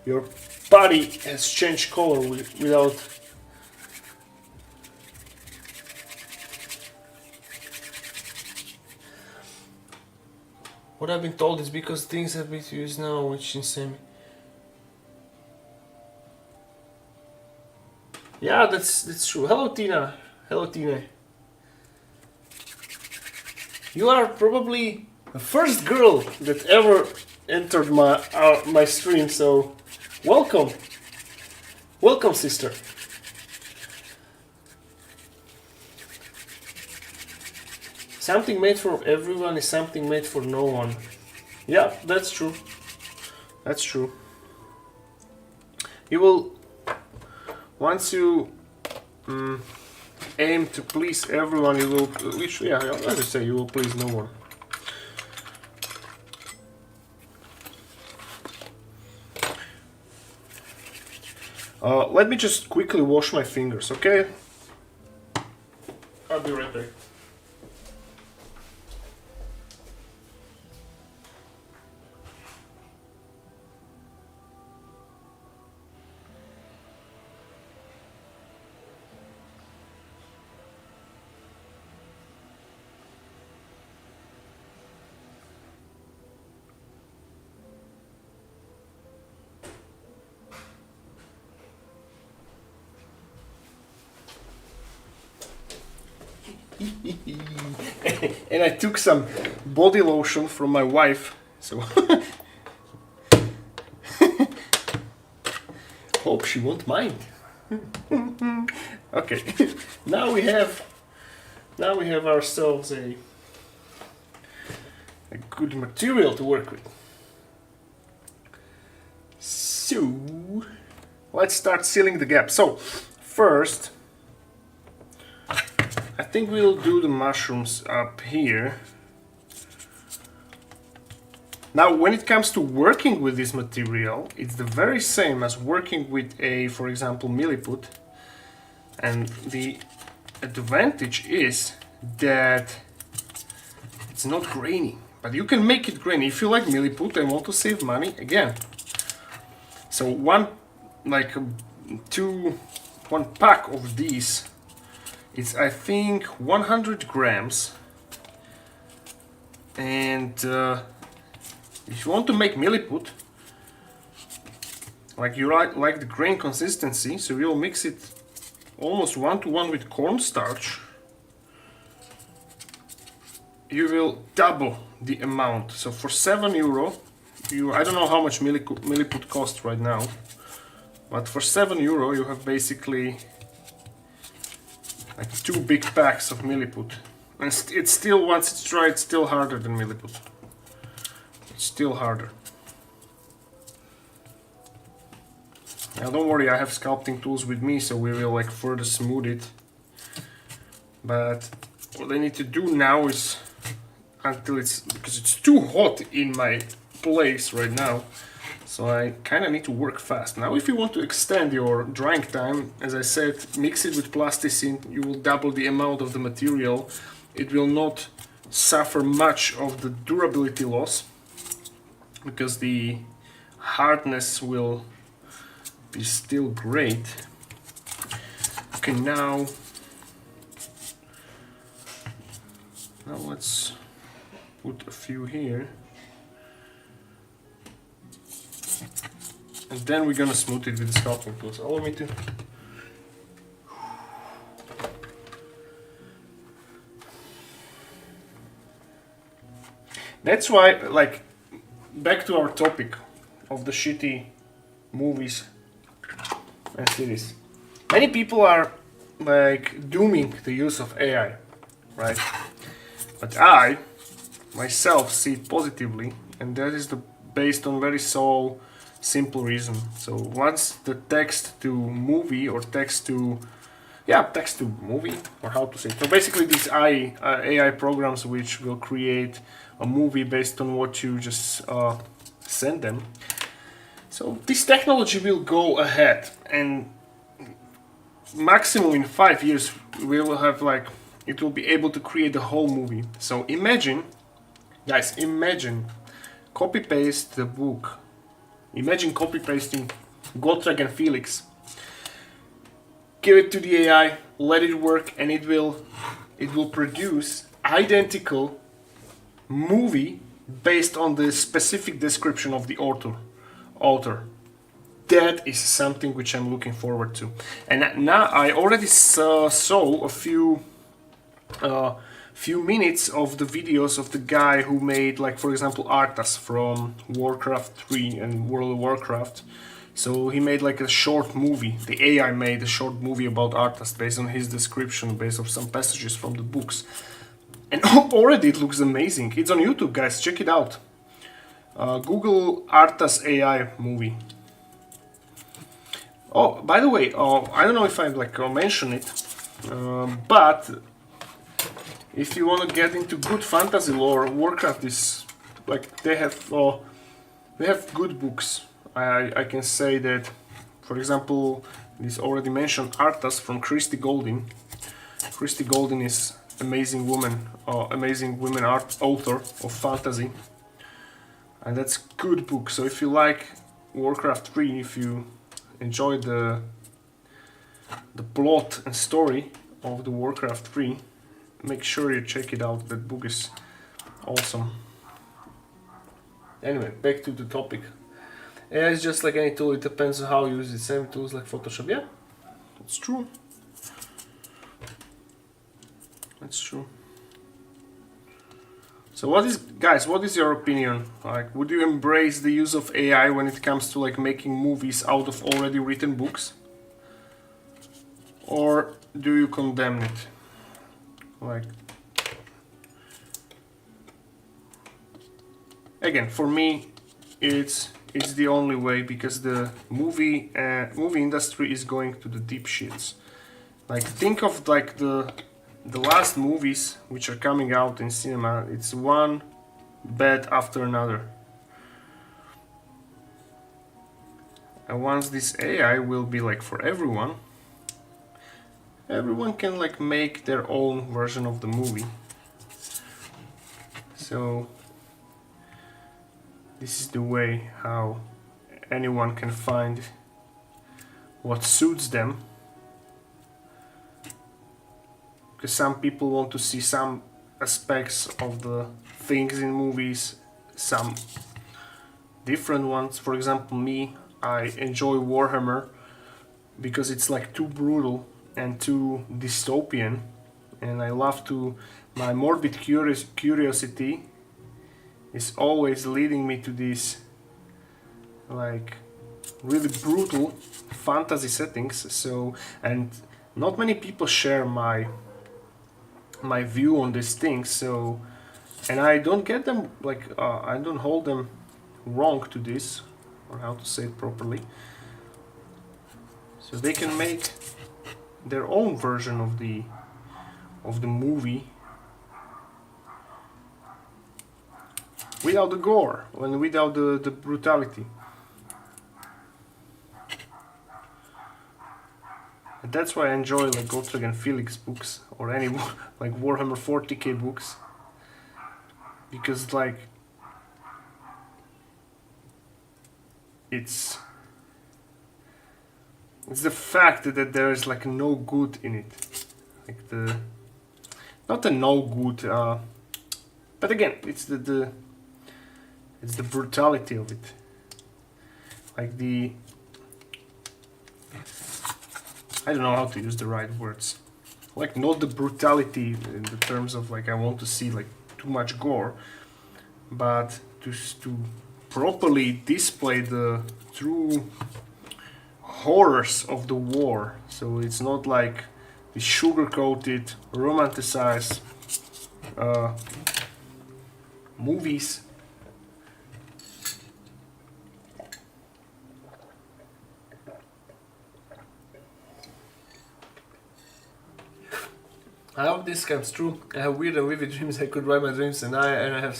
your body has changed color without. What I've been told is because things have been used now, which is insane. Yeah, that's true. Hello, Tina. Hello, Tina. You are probably the first girl that ever entered my stream, so welcome. Welcome, sister. Something made for everyone is something made for no one. Yeah, that's true. That's true. You will, once you aim to please everyone, you will literally, yeah, as I say, you will please no one. Let me just quickly wash my fingers, okay? I'll be right back. And I took some body lotion from my wife, so hope she won't mind. Okay, now we have ourselves a good material to work with. So let's start sealing the gap. So first, I think we'll do the mushrooms up here. Now, when it comes to working with this material, it's the very same as working with a, for example, milliput. And the advantage is that it's not grainy, but you can make it grainy. If you like milliput and want to save money, again. So one pack of these, it's I think 100 grams, and if you want to make milliput, like you like the grain consistency, so we'll mix it almost 1-to-1 with cornstarch. You will double the amount. So for €7, I don't know how much milliput costs right now, but for €7 you have basically like 2 big packs of milliput, and it's still, once it's dry, it's still harder than milliput. still harder. Now don't worry, I have sculpting tools with me, so we will like further smooth it. But what I need to do now is, until it's, because it's too hot in my place right now, so I kind of need to work fast. Now if you want to extend your drying time, as I said, mix it with plasticine, you will double the amount of the material. It will not suffer much of the durability loss, because the hardness will be still great. Okay, now let's put a few here, and then we're gonna smooth it with the sculpting tools. Allow me to. That's why, like, back to our topic of the shitty movies and series. Many people are like dooming the use of AI, right? But I myself see it positively, and that is based on very simple reason. So once the text to movie or text to movie, or how to say it. So basically these AI programs which will create a movie based on what you just send them. So this technology will go ahead, and maximum in 5 years we will have like, it will be able to create the whole movie. So imagine, guys, imagine copy paste the book. Imagine copy pasting Gotrek and Felix. Give it to the AI, let it work, and it will produce identical movie based on the specific description of the author. That is something which I'm looking forward to. And now I already saw a few minutes of the videos of the guy who made, like, for example, Arthas from Warcraft 3 and World of Warcraft. So he made like a short movie. The AI made a short movie about Arthas based on his description, based on some passages from the books. And already it looks amazing. It's on YouTube, guys. Check it out. Google Arthas AI movie. Oh, by the way, I don't know if I like mentioned it, but if you want to get into good fantasy lore, Warcraft is like, they have good books. I can say that, for example, this already mentioned Arthas from Christy Golden. Christy Golden is amazing woman author of fantasy, and that's good book. So if you like Warcraft 3, if you enjoy the plot and story of the Warcraft 3, make sure you check it out. That book is awesome. Anyway, back to the topic. AI is just like any tool, it depends on how you use it. Same tools like Photoshop. Yeah, that's true. That's true. So what is your opinion? Like, would you embrace the use of AI when it comes to like making movies out of already written books? Or do you condemn it? Like, again, for me, it's the only way, because the movie industry is going to the deep shits. Like, think of like the last movies which are coming out in cinema. It's one bad after another. And once this AI will be like for everyone can like make their own version of the movie. So this is the way how anyone can find what suits them. Because some people want to see some aspects of the things in movies, some different ones. For example, me, I enjoy Warhammer because it's like too brutal and too dystopian, and I love to, my morbid curiosity is always leading me to these like really brutal fantasy settings. So, and not many people share my view on these things, so And I don't get them, like, I don't hold them wrong to this, or how to say it properly. So they can make their own version of the movie without the gore and without the brutality. And that's why I enjoy like Gotrek and Felix books, or any like Warhammer 40k books, because like it's the fact that there is like no good in it, like the not the no good, but again it's it's the brutality of it, like the, I don't know how to use the right words, like not the brutality in the terms of like I want to see like too much gore, but to properly display the true horrors of the war. So it's not like the sugar-coated, romanticized movies. I hope this comes true. I have weird and vivid dreams. I could write my dreams, and I have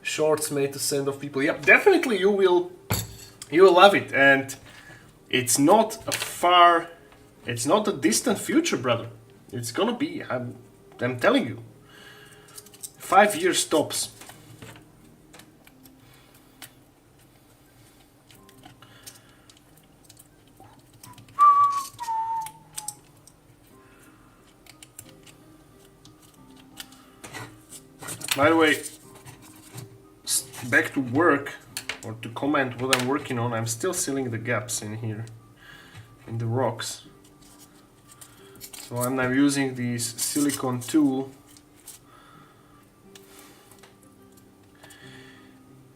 shorts made to send off people. Yep, definitely you will love it, and it's not a distant future, brother. It's gonna be. I'm telling you. 5 years tops. By the way, back to work, or to comment what I'm working on. I'm still sealing the gaps in here, in the rocks. So I'm now using this silicone tool.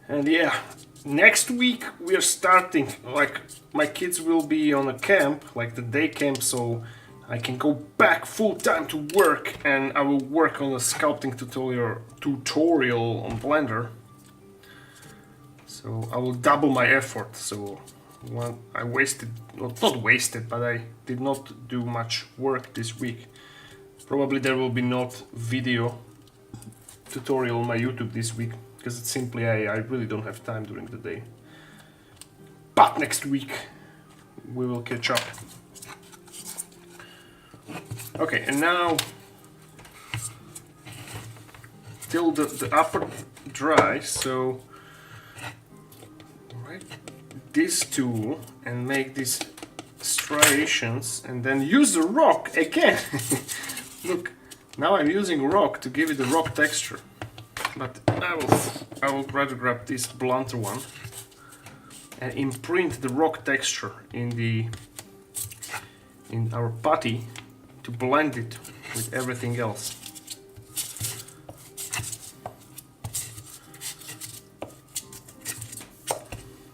And yeah, next week we are starting, like my kids will be on a camp, like the day camp, so I can go back full time to work, and I will work on a sculpting tutorial on Blender. So I will double my effort. So I wasted, not wasted, but I did not do much work this week. Probably there will be not video tutorial on my YouTube this week, because it's simply I really don't have time during the day. But next week we will catch up. Okay, and now till the upper dry, so right this tool and make these striations, and then use the rock again. Look, now I'm using rock to give it the rock texture, but I will rather grab this blunter one and imprint the rock texture in our putty to blend it with everything else.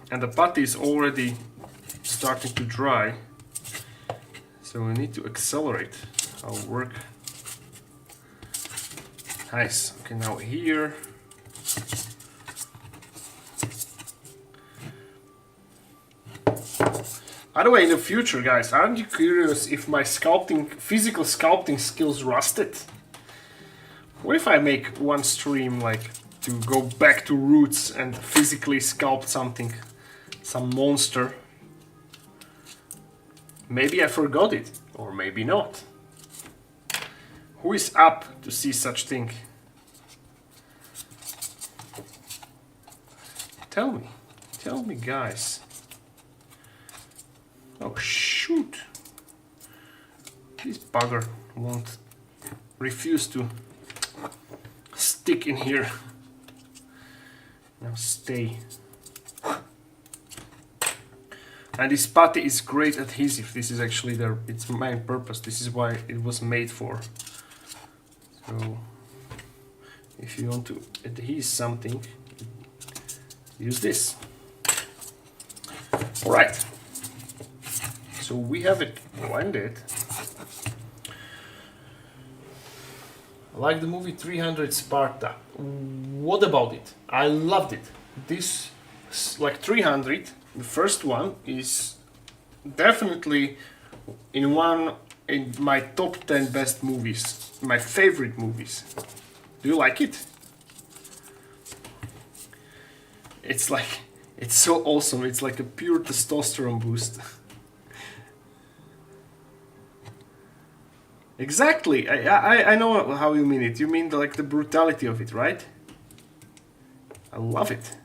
And the putty is already starting to dry, so we need to accelerate our work. Nice. Okay, now here. By the way, in the future, guys, aren't you curious if my physical sculpting skills rusted? What if I make one stream like to go back to roots and physically sculpt something, some monster? Maybe I forgot it, or maybe not. Who is up to see such thing? Tell me, guys. Oh shoot! This bugger won't refuse to stick in here. Now stay. And this putty is great adhesive. This is actually its main purpose. This is why it was made for. So if you want to adhese something, use this. All right. So we have it blended. I like the movie 300 Sparta. What about it? I loved it. This, like 300, the first one is definitely in my top 10 best movies, my favorite movies. Do you like it? It's like, it's so awesome. It's like a pure testosterone boost. Exactly. I know how you mean it. You mean like the brutality of it, right? I love it.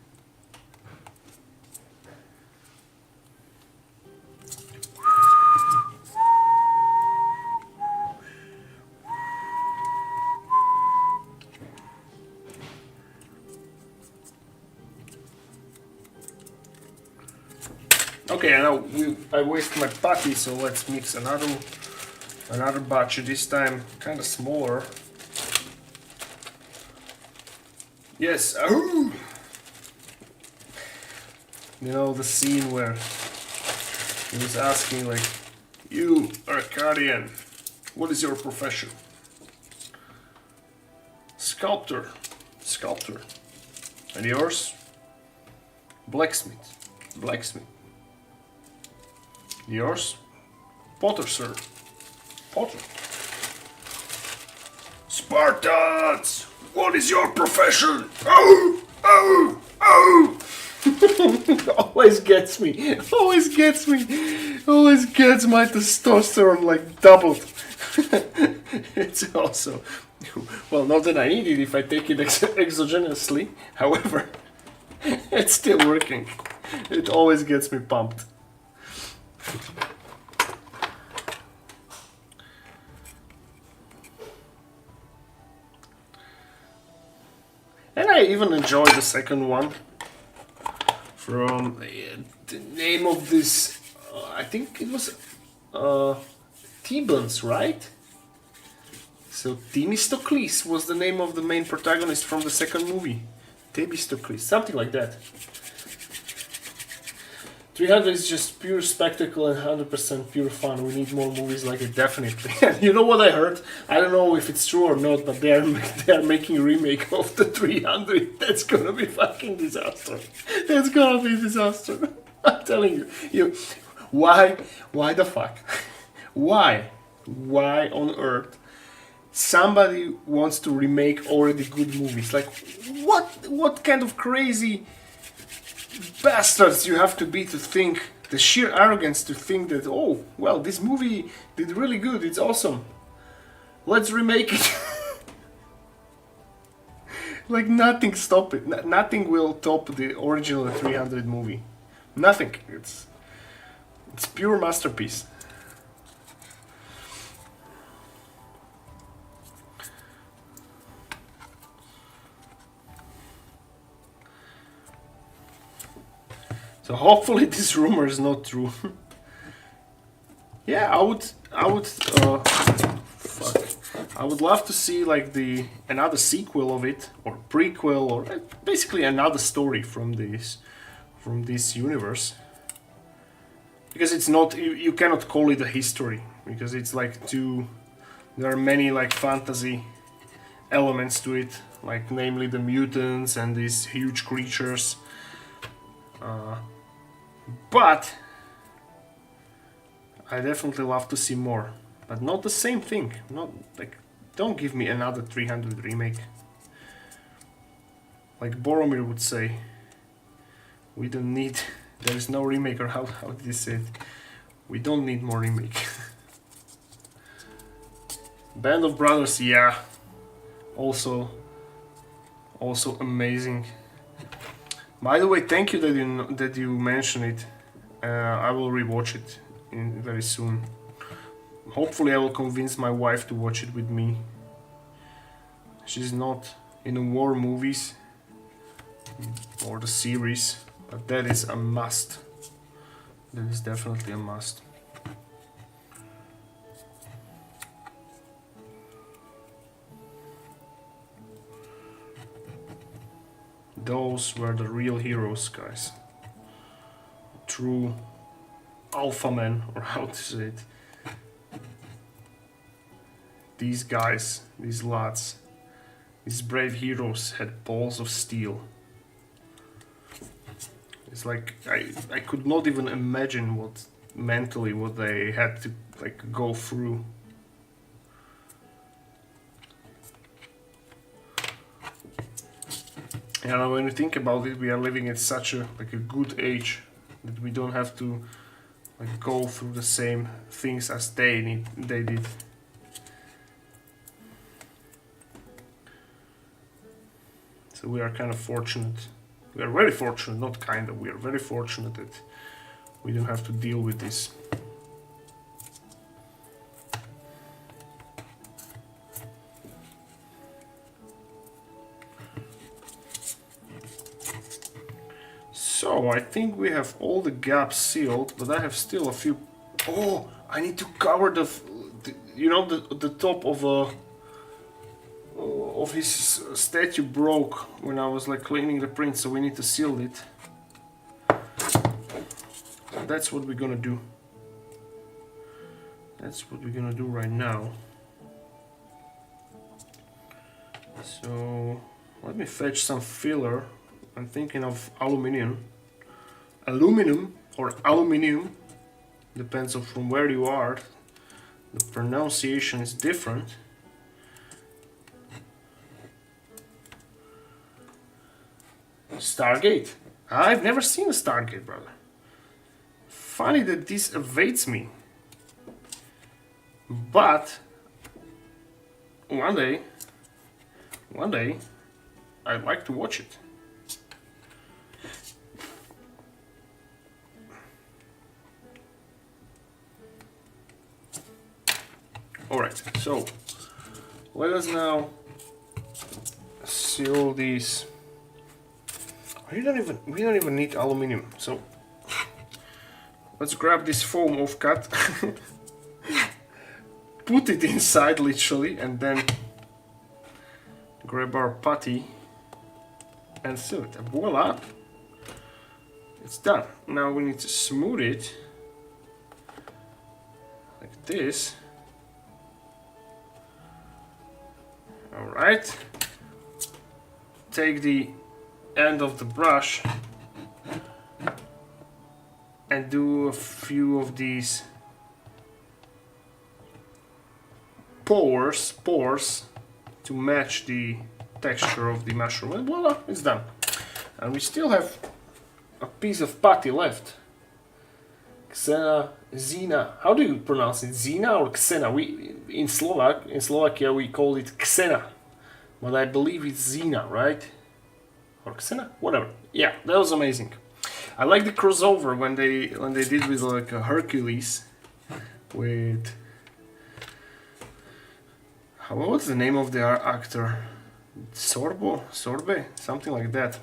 Okay, now I waste my patty, so let's mix another batch. This time kind of smaller. Yes. Oh! You know the scene where he was asking like, "You Arcadian, what is your profession?" Sculptor. Sculptor. And yours? Blacksmith. Blacksmith. Yours? Potter, sir. Potter. Spartans! What is your profession? Oh! Oh! Oh! Always gets me. Always gets me. Always gets my testosterone like doubled. It's also... Well, not that I need it if I take it exogenously. However, it's still working. It always gets me pumped. And I even enjoy the second one. From the name of this, I think it was Thebans, right? So Themistocles was the name of the main protagonist from the second movie. Themistocles, something like that. 300 is just pure spectacle and 100% pure fun. We need more movies like it, definitely. You know what I heard? I don't know if it's true or not, but they are making a remake of the 300. That's gonna be fucking disaster. That's gonna be disaster. I'm telling you. Why the fuck? Why on earth somebody wants to remake already good movies? Like, what kind of crazy bastards you have to be to think, the sheer arrogance to think that, oh, well, this movie did really good, it's awesome, let's remake it. Like, nothing stop it. Nothing will top the original 300 movie. Nothing. It's pure masterpiece. So hopefully this rumor is not true. Yeah, I would love to see like another sequel of it, or prequel, or basically another story from this universe. Because it's not, you cannot call it a history, because it's like there are many like fantasy elements to it, like namely the mutants and these huge creatures. But I definitely love to see more, but not the same thing. Not like, don't give me another 300 remake. Like Boromir would say, we don't need. There is no remake, or how did he say it? We don't need more remake. Band of Brothers, yeah, also amazing. By the way, thank you that you mentioned it. I will rewatch it very soon. Hopefully, I will convince my wife to watch it with me. She's not into war movies or the series, but that is a must. That is definitely a must. Those were the real heroes, guys. True alpha men, or how to say it. these guys, these lads, these brave heroes had balls of steel. It's like I could not even imagine what mentally what they had to like go through. And when you think about it, we are living at such a like a good age that we don't have to like go through the same things as they did. So we are kind of fortunate. We are very fortunate, not kind of. We are very fortunate that we don't have to deal with this. So I think we have all the gaps sealed, but I have still a few. Oh, I need to cover the you know, the top of his statue broke when I was like cleaning the print, so we need to seal it. So that's what we're gonna do. That's what we're gonna do right now. So let me fetch some filler. I'm thinking of aluminum or aluminium, depends on from where you are. The pronunciation is different. Stargate. I've never seen a Stargate, brother. Funny that this evades me. But one day, I'd like to watch it. Alright, so let us now seal these. We don't even need aluminum, so let's grab this foam offcut, put it inside literally, and then grab our putty and seal it. And voila! It's done. Now we need to smooth it like this. Alright. Take the end of the brush and do a few of these pores to match the texture of the mushroom, and voila, it's done. And we still have a piece of putty left. Xena. How do you pronounce it? Xena or Xena? We in Slovakia we call it Xena, but I believe it's Xena, right? Or Xena, whatever. Yeah, that was amazing. I like the crossover when they did with like a Hercules with what's the name of the actor? Sorbe, something like that.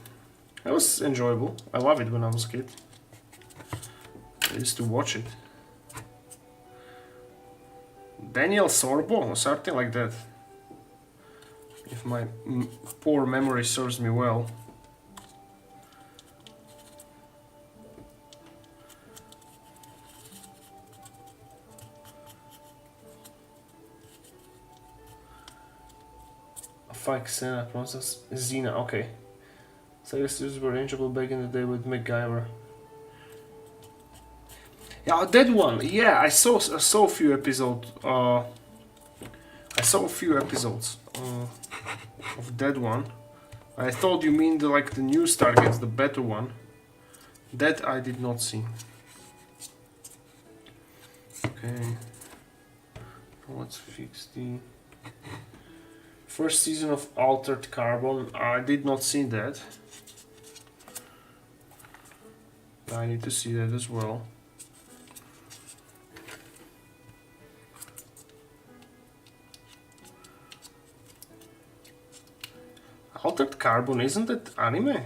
That was enjoyable. I love it when I was a kid. I used to watch it. Daniel Sorbo or something like that. If my poor memory serves me well. Xena process Xena, okay. So I guess these were rangeable back in the day with MacGyver. Yeah, that one. Yeah, I saw a few episodes. I saw a few episodes of that one. I thought you mean the new Stargates, the better one. That I did not see. Okay. Let's fix the first season of Altered Carbon. I did not see that. I need to see that as well. Altered Carbon, isn't it anime?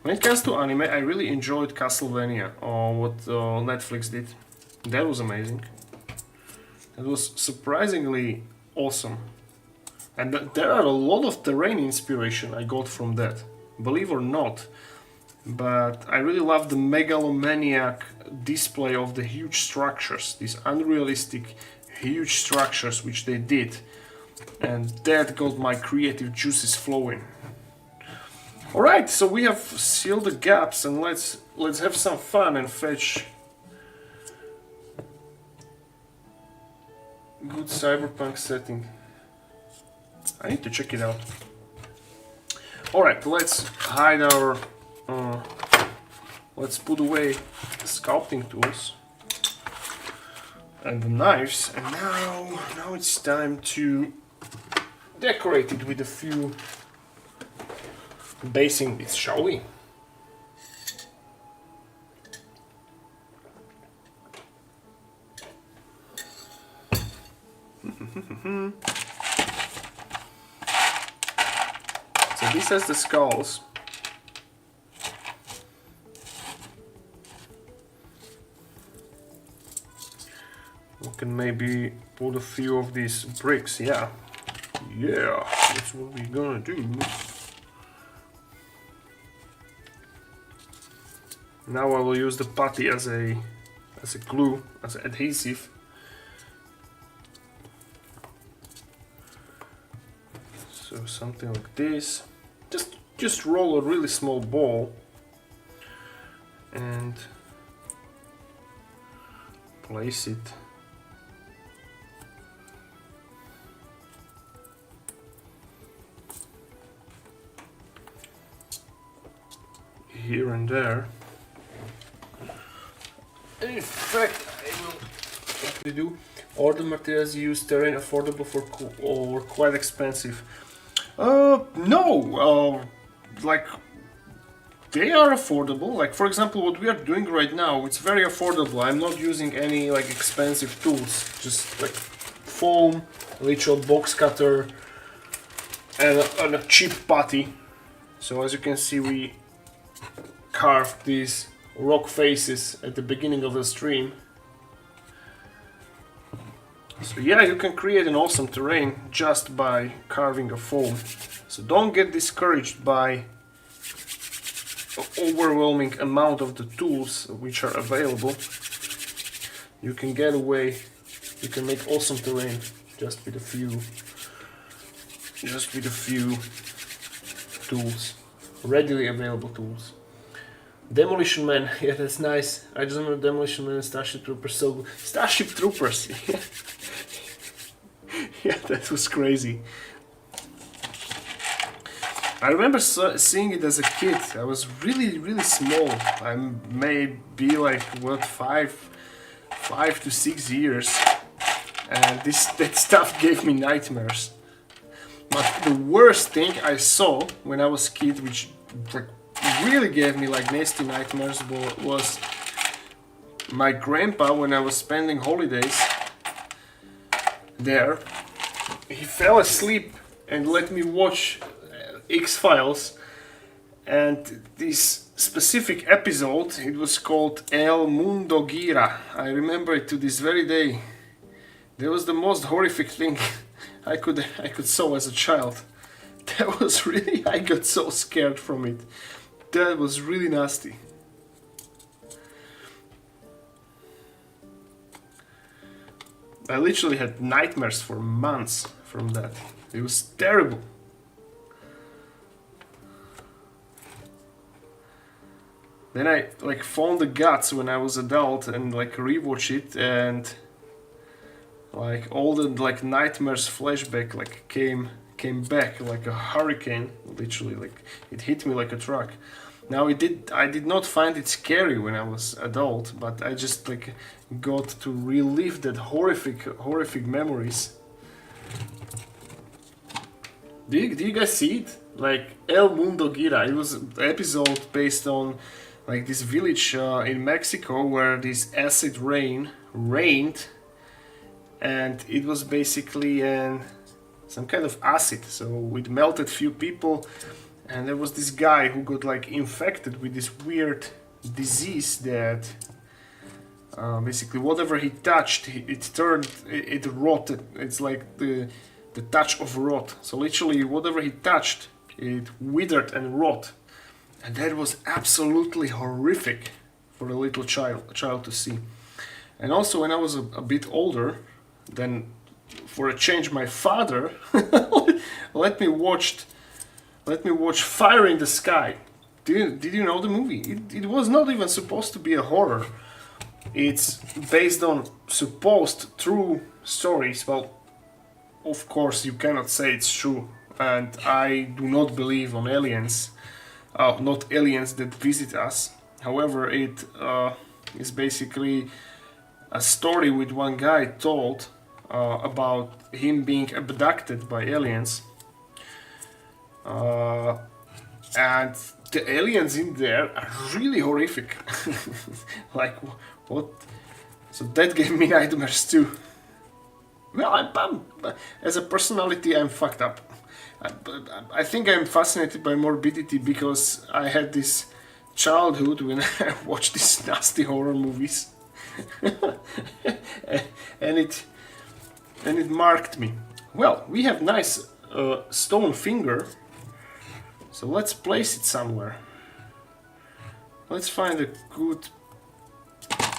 When it comes to anime, I really enjoyed Castlevania, or what Netflix did. That was amazing. It was surprisingly awesome. And there are a lot of terrain inspiration I got from that, believe or not. But I really love the megalomaniac display of the huge structures, these unrealistic, huge structures which they did, and that got my creative juices flowing. Alright, so we have sealed the gaps, and let's have some fun and fetch good cyberpunk setting. I need to check it out. Alright, let's hide our let's put away the sculpting tools and the knives, and now it's time to decorate it with a few basing bits, shall we? So this has the skulls. We can maybe put a few of these bricks, yeah, that's what we're gonna do. Now I will use the putty as a glue, as an adhesive. So something like this. Just roll a really small ball and place it here and there. In fact, I will what we do. Order materials used, terrain affordable or quite expensive. No, like they are affordable. Like for example, what we are doing right now, it's very affordable. I'm not using any like expensive tools, just like foam, literal box cutter, and a cheap putty. So as you can see, we carved these rock faces at the beginning of the stream. So yeah, you can create an awesome terrain just by carving a foam. So don't get discouraged by the overwhelming amount of the tools which are available. You can get away, you can make awesome terrain just with a few tools, readily available tools. Demolition Man, yeah, that's nice. I just remember Demolition Man and Starship Troopers. So Starship Troopers, yeah, that was crazy. I remember seeing it as a kid. I was really small. I may be like what 5 to 6 years, and that stuff gave me nightmares. But the worst thing I saw when I was a kid, which like really gave me like nasty nightmares, was my grandpa when I was spending holidays there. He fell asleep and let me watch X-Files, and this specific episode, it was called El Mundo Gira. I remember it to this very day. That was the most horrific thing I could saw as a child. That was really, I got so scared from it. That was really nasty. I literally had nightmares for months from that. It was terrible. Then I like found the guts when I was adult and like rewatch it, and like all the like nightmares flashback like came back like a hurricane, literally, like it hit me like a truck. Now I did not find it scary when I was adult, but I just like got to relive that horrific memories. Do you guys see it? Like El Mundo Gira, it was an episode based on like this village in Mexico where this acid rain rained, and it was basically some kind of acid, so it melted few people, and there was this guy who got like infected with this weird disease that basically whatever he touched, it rotted. It's like the touch of rot. So literally whatever he touched, it withered and rot. And that was absolutely horrific for a little child to see. And also when I was a bit older, then for a change my father let me watch Fire in the Sky. Did you know the movie? It was not even supposed to be a horror. It's based on supposed true stories. Well, of course you cannot say it's true, and I do not believe on aliens, not aliens that visit us. However, it is basically a story with one guy told about him being abducted by aliens, and the aliens in there are really horrific. Like, what? So that gave me nightmares too. Well, I'm as a personality, I'm fucked up. I think I'm fascinated by morbidity because I had this childhood when I watched these nasty horror movies, and it marked me. Well, we have nice stone finger, so let's place it somewhere. Let's find a good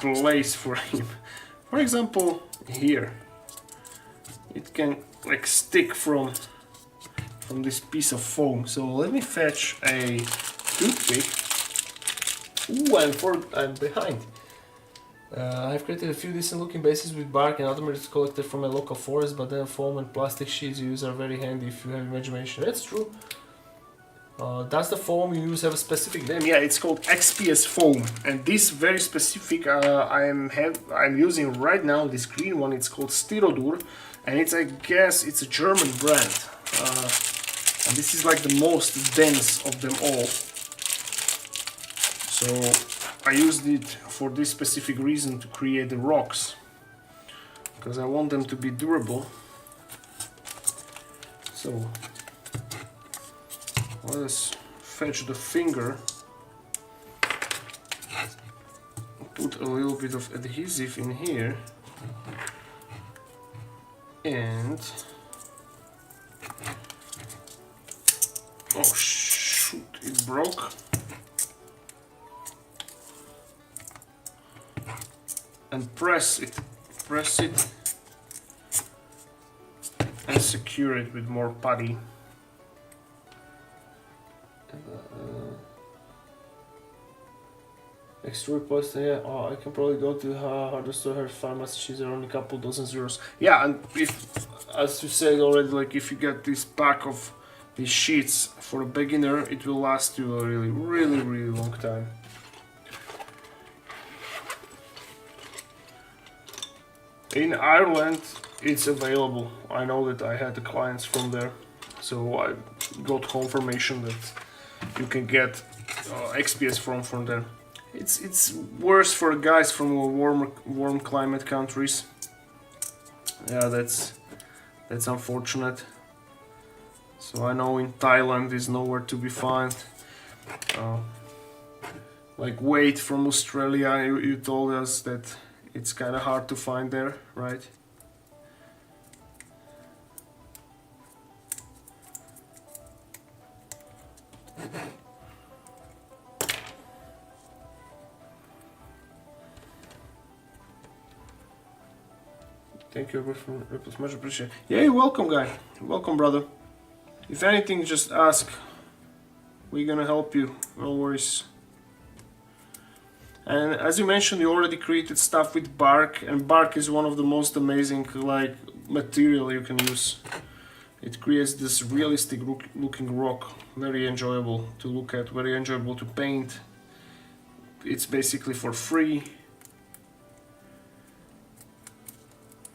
place for him. For example, here. It can like stick from this piece of foam. So let me fetch a toothpick. Ooh, I'm behind. I've created a few decent looking bases with bark and other materials collected from a local forest, but then foam and plastic sheets you use are very handy if you have imagination. That's true. Does the foam you use have a specific name? Yeah, it's called XPS foam, and this very specific I'm using right now. This green one, it's called Styrodur, and I guess it's a German brand. And this is like the most dense of them all. So I used it for this specific reason, to create the rocks, because I want them to be durable. So let us fetch the finger, put a little bit of adhesive in here, and oh shoot, it broke. And press it and secure it with more putty. Extrude post, yeah. Oh, I can probably go to hardware store, her pharmacy. She's around a couple dozen euros. Yeah, and if, as you said already, like if you get this pack of these sheets for a beginner, it will last you a really long time. In Ireland, it's available. I know that I had the clients from there, so I got confirmation that you can get XPS from there. It's worse for guys from warm climate countries. Yeah, that's unfortunate. So I know in Thailand is nowhere to be found. Like Wade from Australia, you told us that it's kind of hard to find there, right? Thank you for ripples, much appreciated. Yeah, you're welcome, guy. You're welcome, brother. If anything, just ask. We're gonna help you. No worries. And as you mentioned, you already created stuff with bark, and bark is one of the most amazing like material you can use. It creates this realistic looking rock, very enjoyable to look at, very enjoyable to paint. It's basically for free.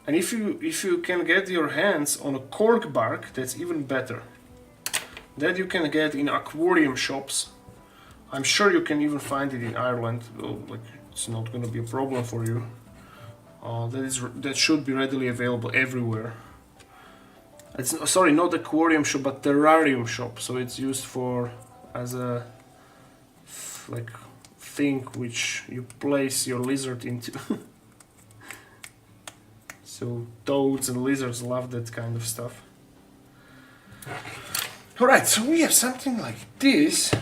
And if you can get your hands on a cork bark, that's even better. That you can get in aquarium shops. I'm sure you can even find it in Ireland. Well, like it's not going to be a problem for you. That should be readily available everywhere. It's sorry, not aquarium shop, but terrarium shop. So it's used for as a like thing which you place your lizard into. So toads and lizards love that kind of stuff. Alright, so we have something like this.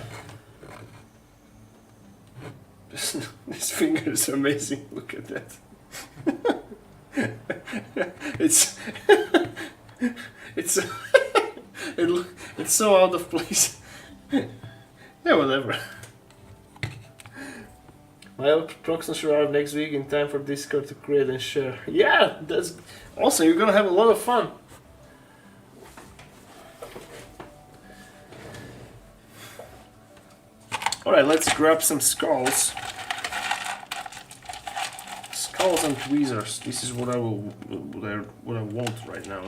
This finger is amazing, look at that. It's it's it's so out of place. Yeah, whatever. My proxies should arrive next week in time for Discord to create and share. Yeah, that's awesome. You're gonna have a lot of fun. Alright, let's grab some skulls. Skulls and tweezers. This is what I want right now.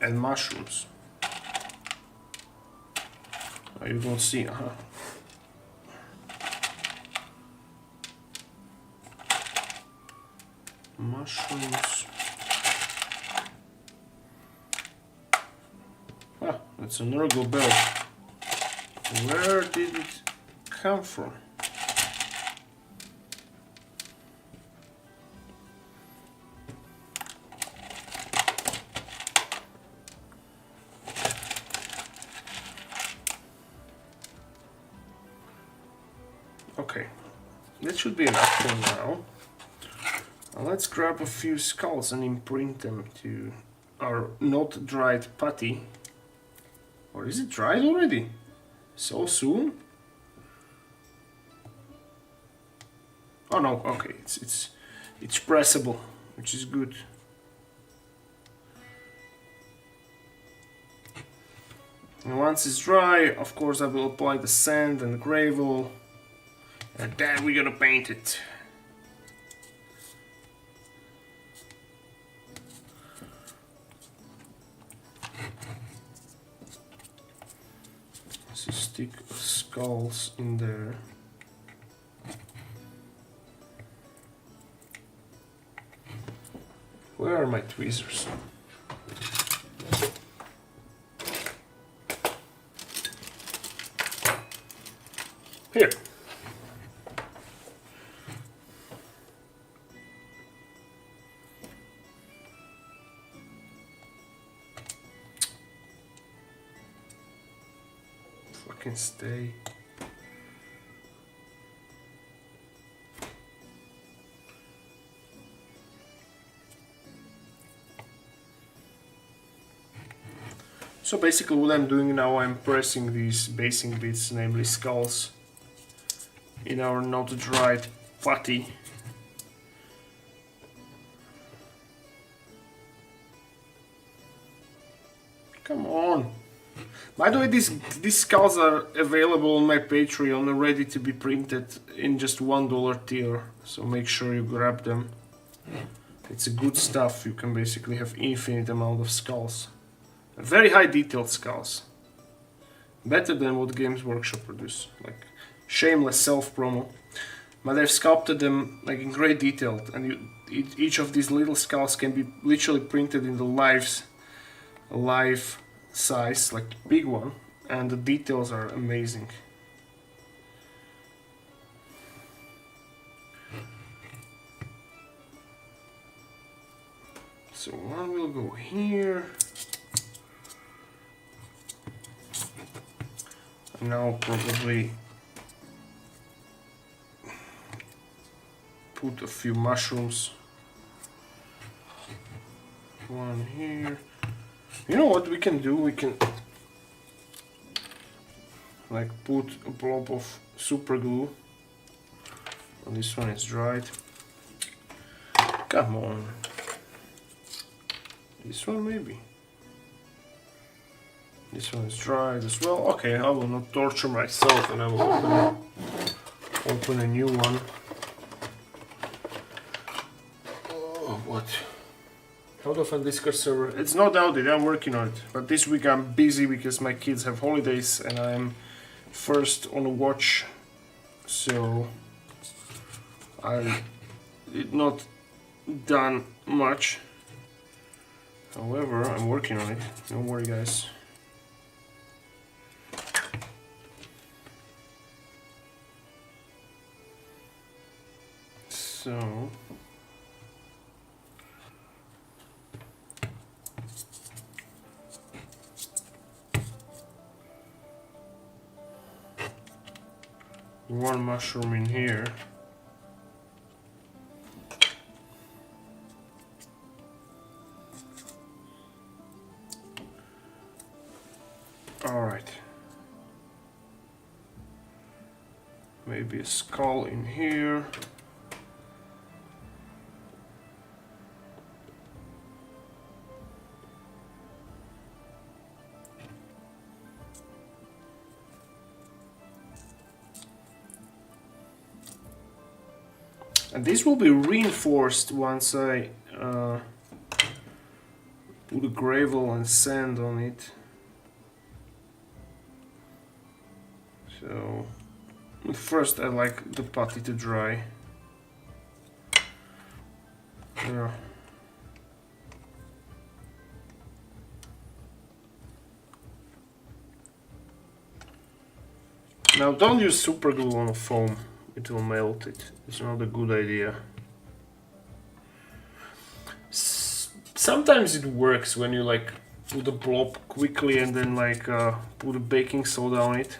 And mushrooms. Oh, you don't see, mushrooms. Ah, that's an Urgo bell. Where did it come from? Okay, that should be enough for now. Now let's grab a few skulls and imprint them to our not dried putty. Or is it dried already? So soon? Oh no, okay, it's pressable, which is good. And once it's dry, of course I will apply the sand and the gravel. And then we're gonna paint it. So stick skulls in there. Where are my tweezers? Here. Fucking stay. So basically what I'm doing now, I'm pressing these basing bits, namely skulls, in our not dried putty. Come on. By the way, these skulls are available on my Patreon, ready to be printed in just $1 tier, so make sure you grab them. It's a good stuff. You can basically have infinite amount of skulls. Very high detailed skulls. Better than what Games Workshop produce. Like, shameless self-promo. But they've sculpted them like in great detail, and each of these little skulls can be literally printed in the live size, like big one, and the details are amazing. So one will go here. And now probably put a few mushrooms. One here. You know what we can do? We can like put a blob of super glue. And this one is dried. Come on. This one maybe. This one is dried as well. Okay, I will not torture myself, and I will open a new one. Oh, what? Out of a Discord server. It's not outdated, I'm working on it. But this week I'm busy because my kids have holidays and I'm first on watch. So I did not done much. However, I'm working on it. Don't worry, guys. So one mushroom in here. Alright. Maybe a skull in here. And this will be reinforced once I put a gravel and sand on it. So first I like the putty to dry. Yeah. Now don't use super glue on a foam, it will melt it. It's not a good idea. Sometimes it works when you like put a blob quickly and then like put a baking soda on it,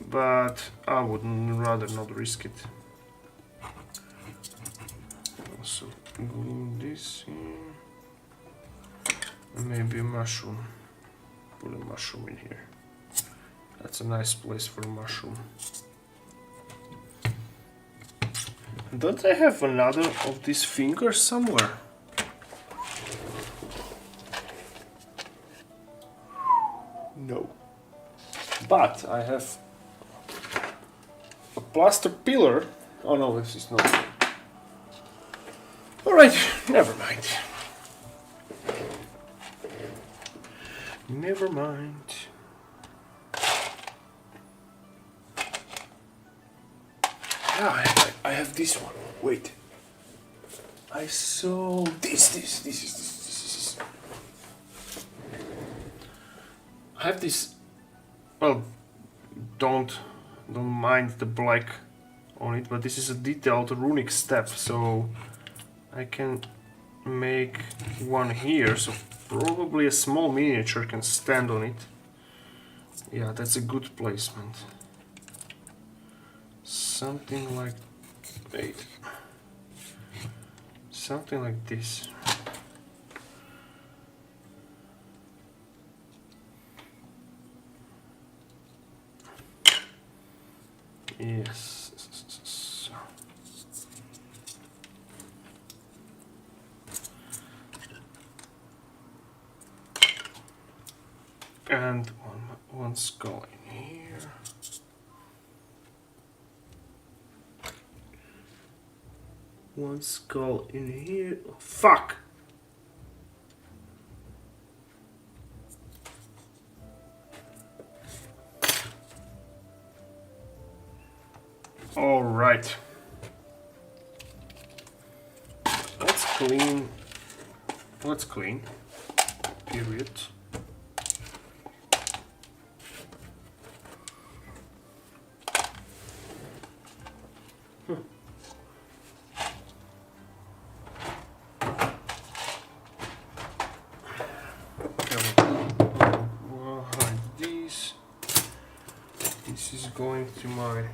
but I would rather not risk it. Also glue this in. And maybe a mushroom. Put a mushroom in here. That's a nice place for a mushroom. Don't I have another of these fingers somewhere? No. But I have a plaster pillar. Oh no, this is not. Alright, never mind. Never mind. Ah, I have this one. Wait. I saw this. I have this. Well, don't mind the black on it, but this is a detailed runic step, so I can make one here. So probably a small miniature can stand on it. Yeah, that's a good placement. Something like, wait, something like this. Yes. And one skull in here. One skull in here. Oh, fuck! All right. Let's clean. Let's clean. Period. This is going to my...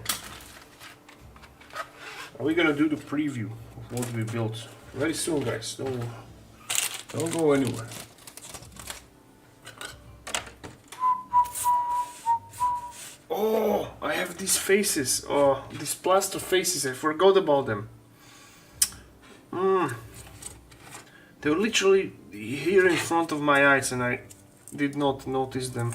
Are we gonna do the preview of what we built very soon, guys? Don't go anywhere. Oh, I have these faces. Oh, these plaster faces. I forgot about them. They were literally here in front of my eyes, and I did not notice them.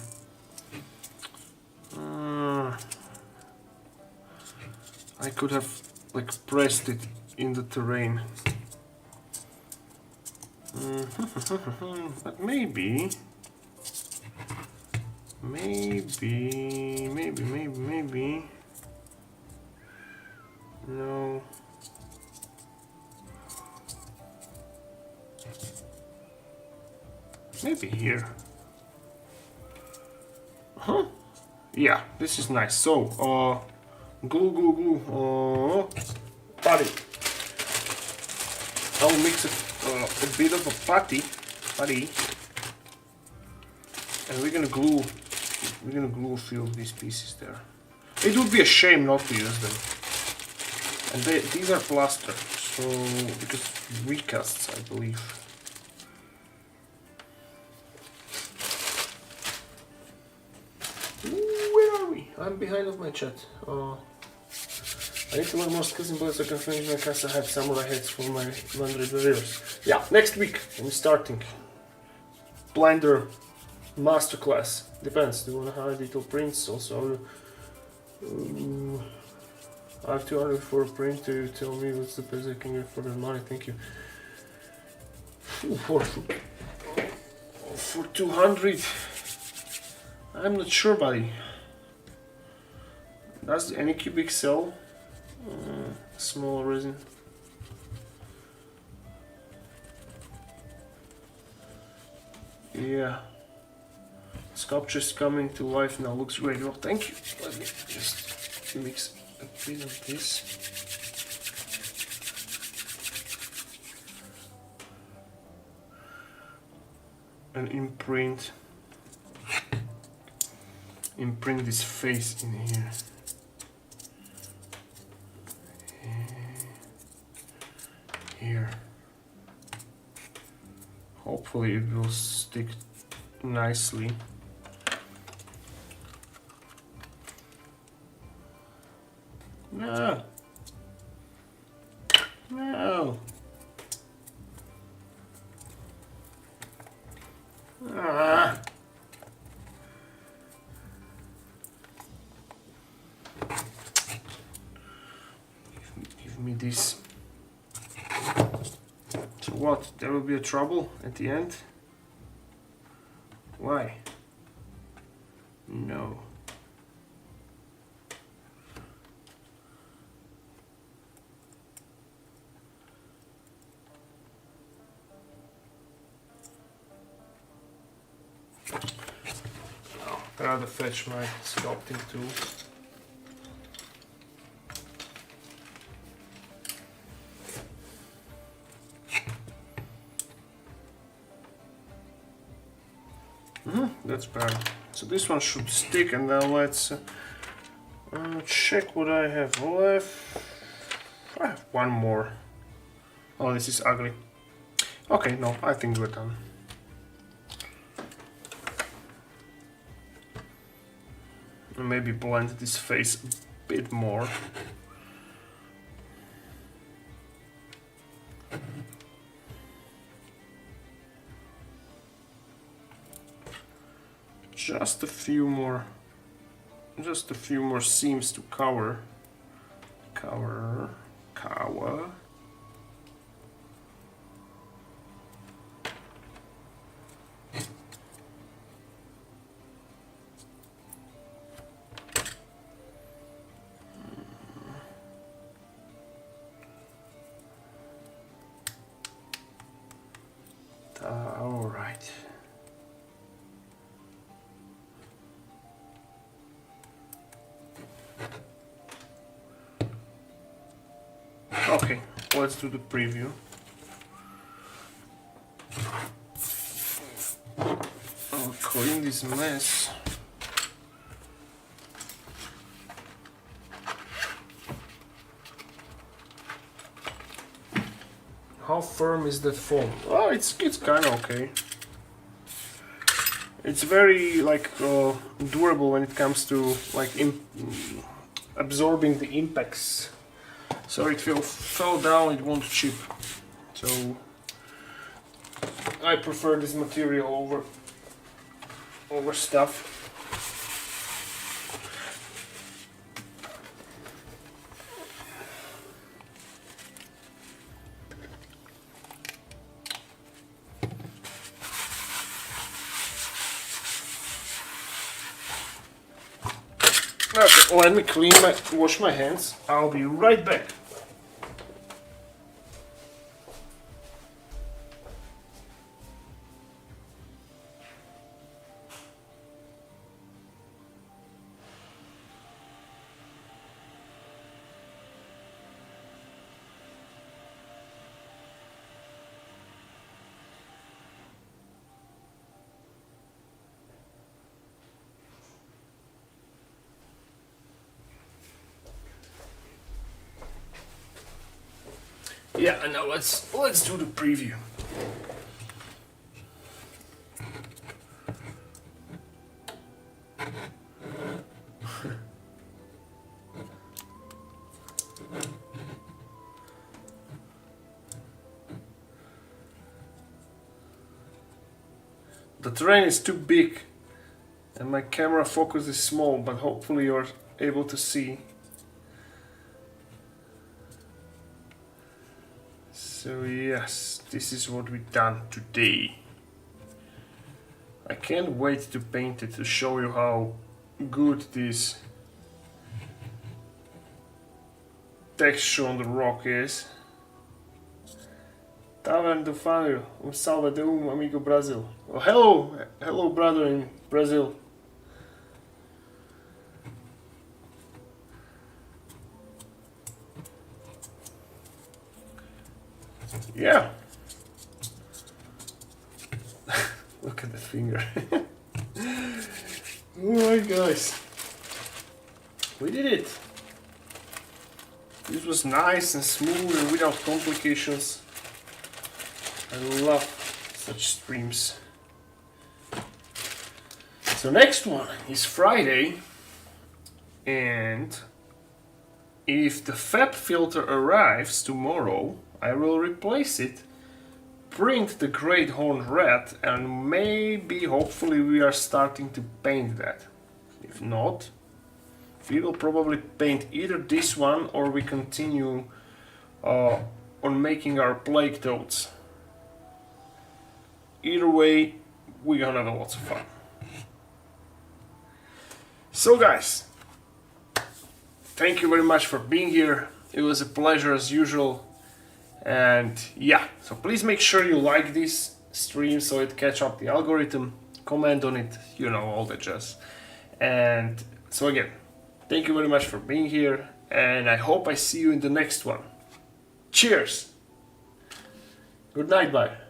I could have like pressed it in the terrain. But maybe no. Maybe here. Huh? Yeah, this is nice. So, glue. Putty. I'll mix a bit of a putty, and we're gonna glue a few of these pieces there. It would be a shame not to use them. And these are plaster, so because recasts, I believe. Where are we? I'm behind of my chat. I need to learn more skills in bullets so I can finish my cast. I have samurai heads for my laundry barriers. Yeah, next week I'm starting. Blender masterclass. Depends. Do you want to have detailed prints? Also, I have 200 for a print. You tell me what's the best I can get for the money. Thank you. For 200, I'm not sure, buddy. Does any cubic sell small resin? Yeah. Sculpture's coming to life now. Looks great. Well, thank you. Let me just mix a bit of this. And imprint this face in here. Here. Hopefully it will stick nicely. No. No. Ah. Give me this. So what? There will be a trouble at the end? Why? No. I'd rather fetch my sculpting tool. That's bad. So this one should stick, and then let's check what I have left. I have one more. Oh, this is ugly. Okay, no, I think we're done. Maybe blend this face a bit more. Just a few more seams to cover. Cover. All right. Okay, let's do the preview. I'll clean this mess. How firm is that foam? Oh, it's kind of okay. It's very durable when it comes to absorbing the impacts. So it fell down, it won't chip. So I prefer this material over stuff. Okay, let me wash my hands. I'll be right back. yeah, and now let's do the preview. The terrain is too big and my camera focus is small, but hopefully you're able to see. So yes, this is what we've done today. I can't wait to paint it to show you how good this texture on the rock is. Tavern do Fábio, salve de amigo Brazil. Oh, hello brother in Brazil. Yeah. Look at the finger. Alright guys, we did it. This was nice and smooth and without complications. I love such streams. So next one is Friday, and if the FEP filter arrives tomorrow, I will replace it, print the Great Horned Rat, and maybe, hopefully, we are starting to paint that. If not, we will probably paint either this one or we continue on making our plague toads. Either way, we're gonna have lots of fun. So guys, thank you very much for being here. It was a pleasure as usual. And yeah, so please make sure you like this stream so it catch up the algorithm, comment on it, you know, all that jazz. And so again, thank you very much for being here, and I hope I see you in the next one. Cheers! Good night, bye.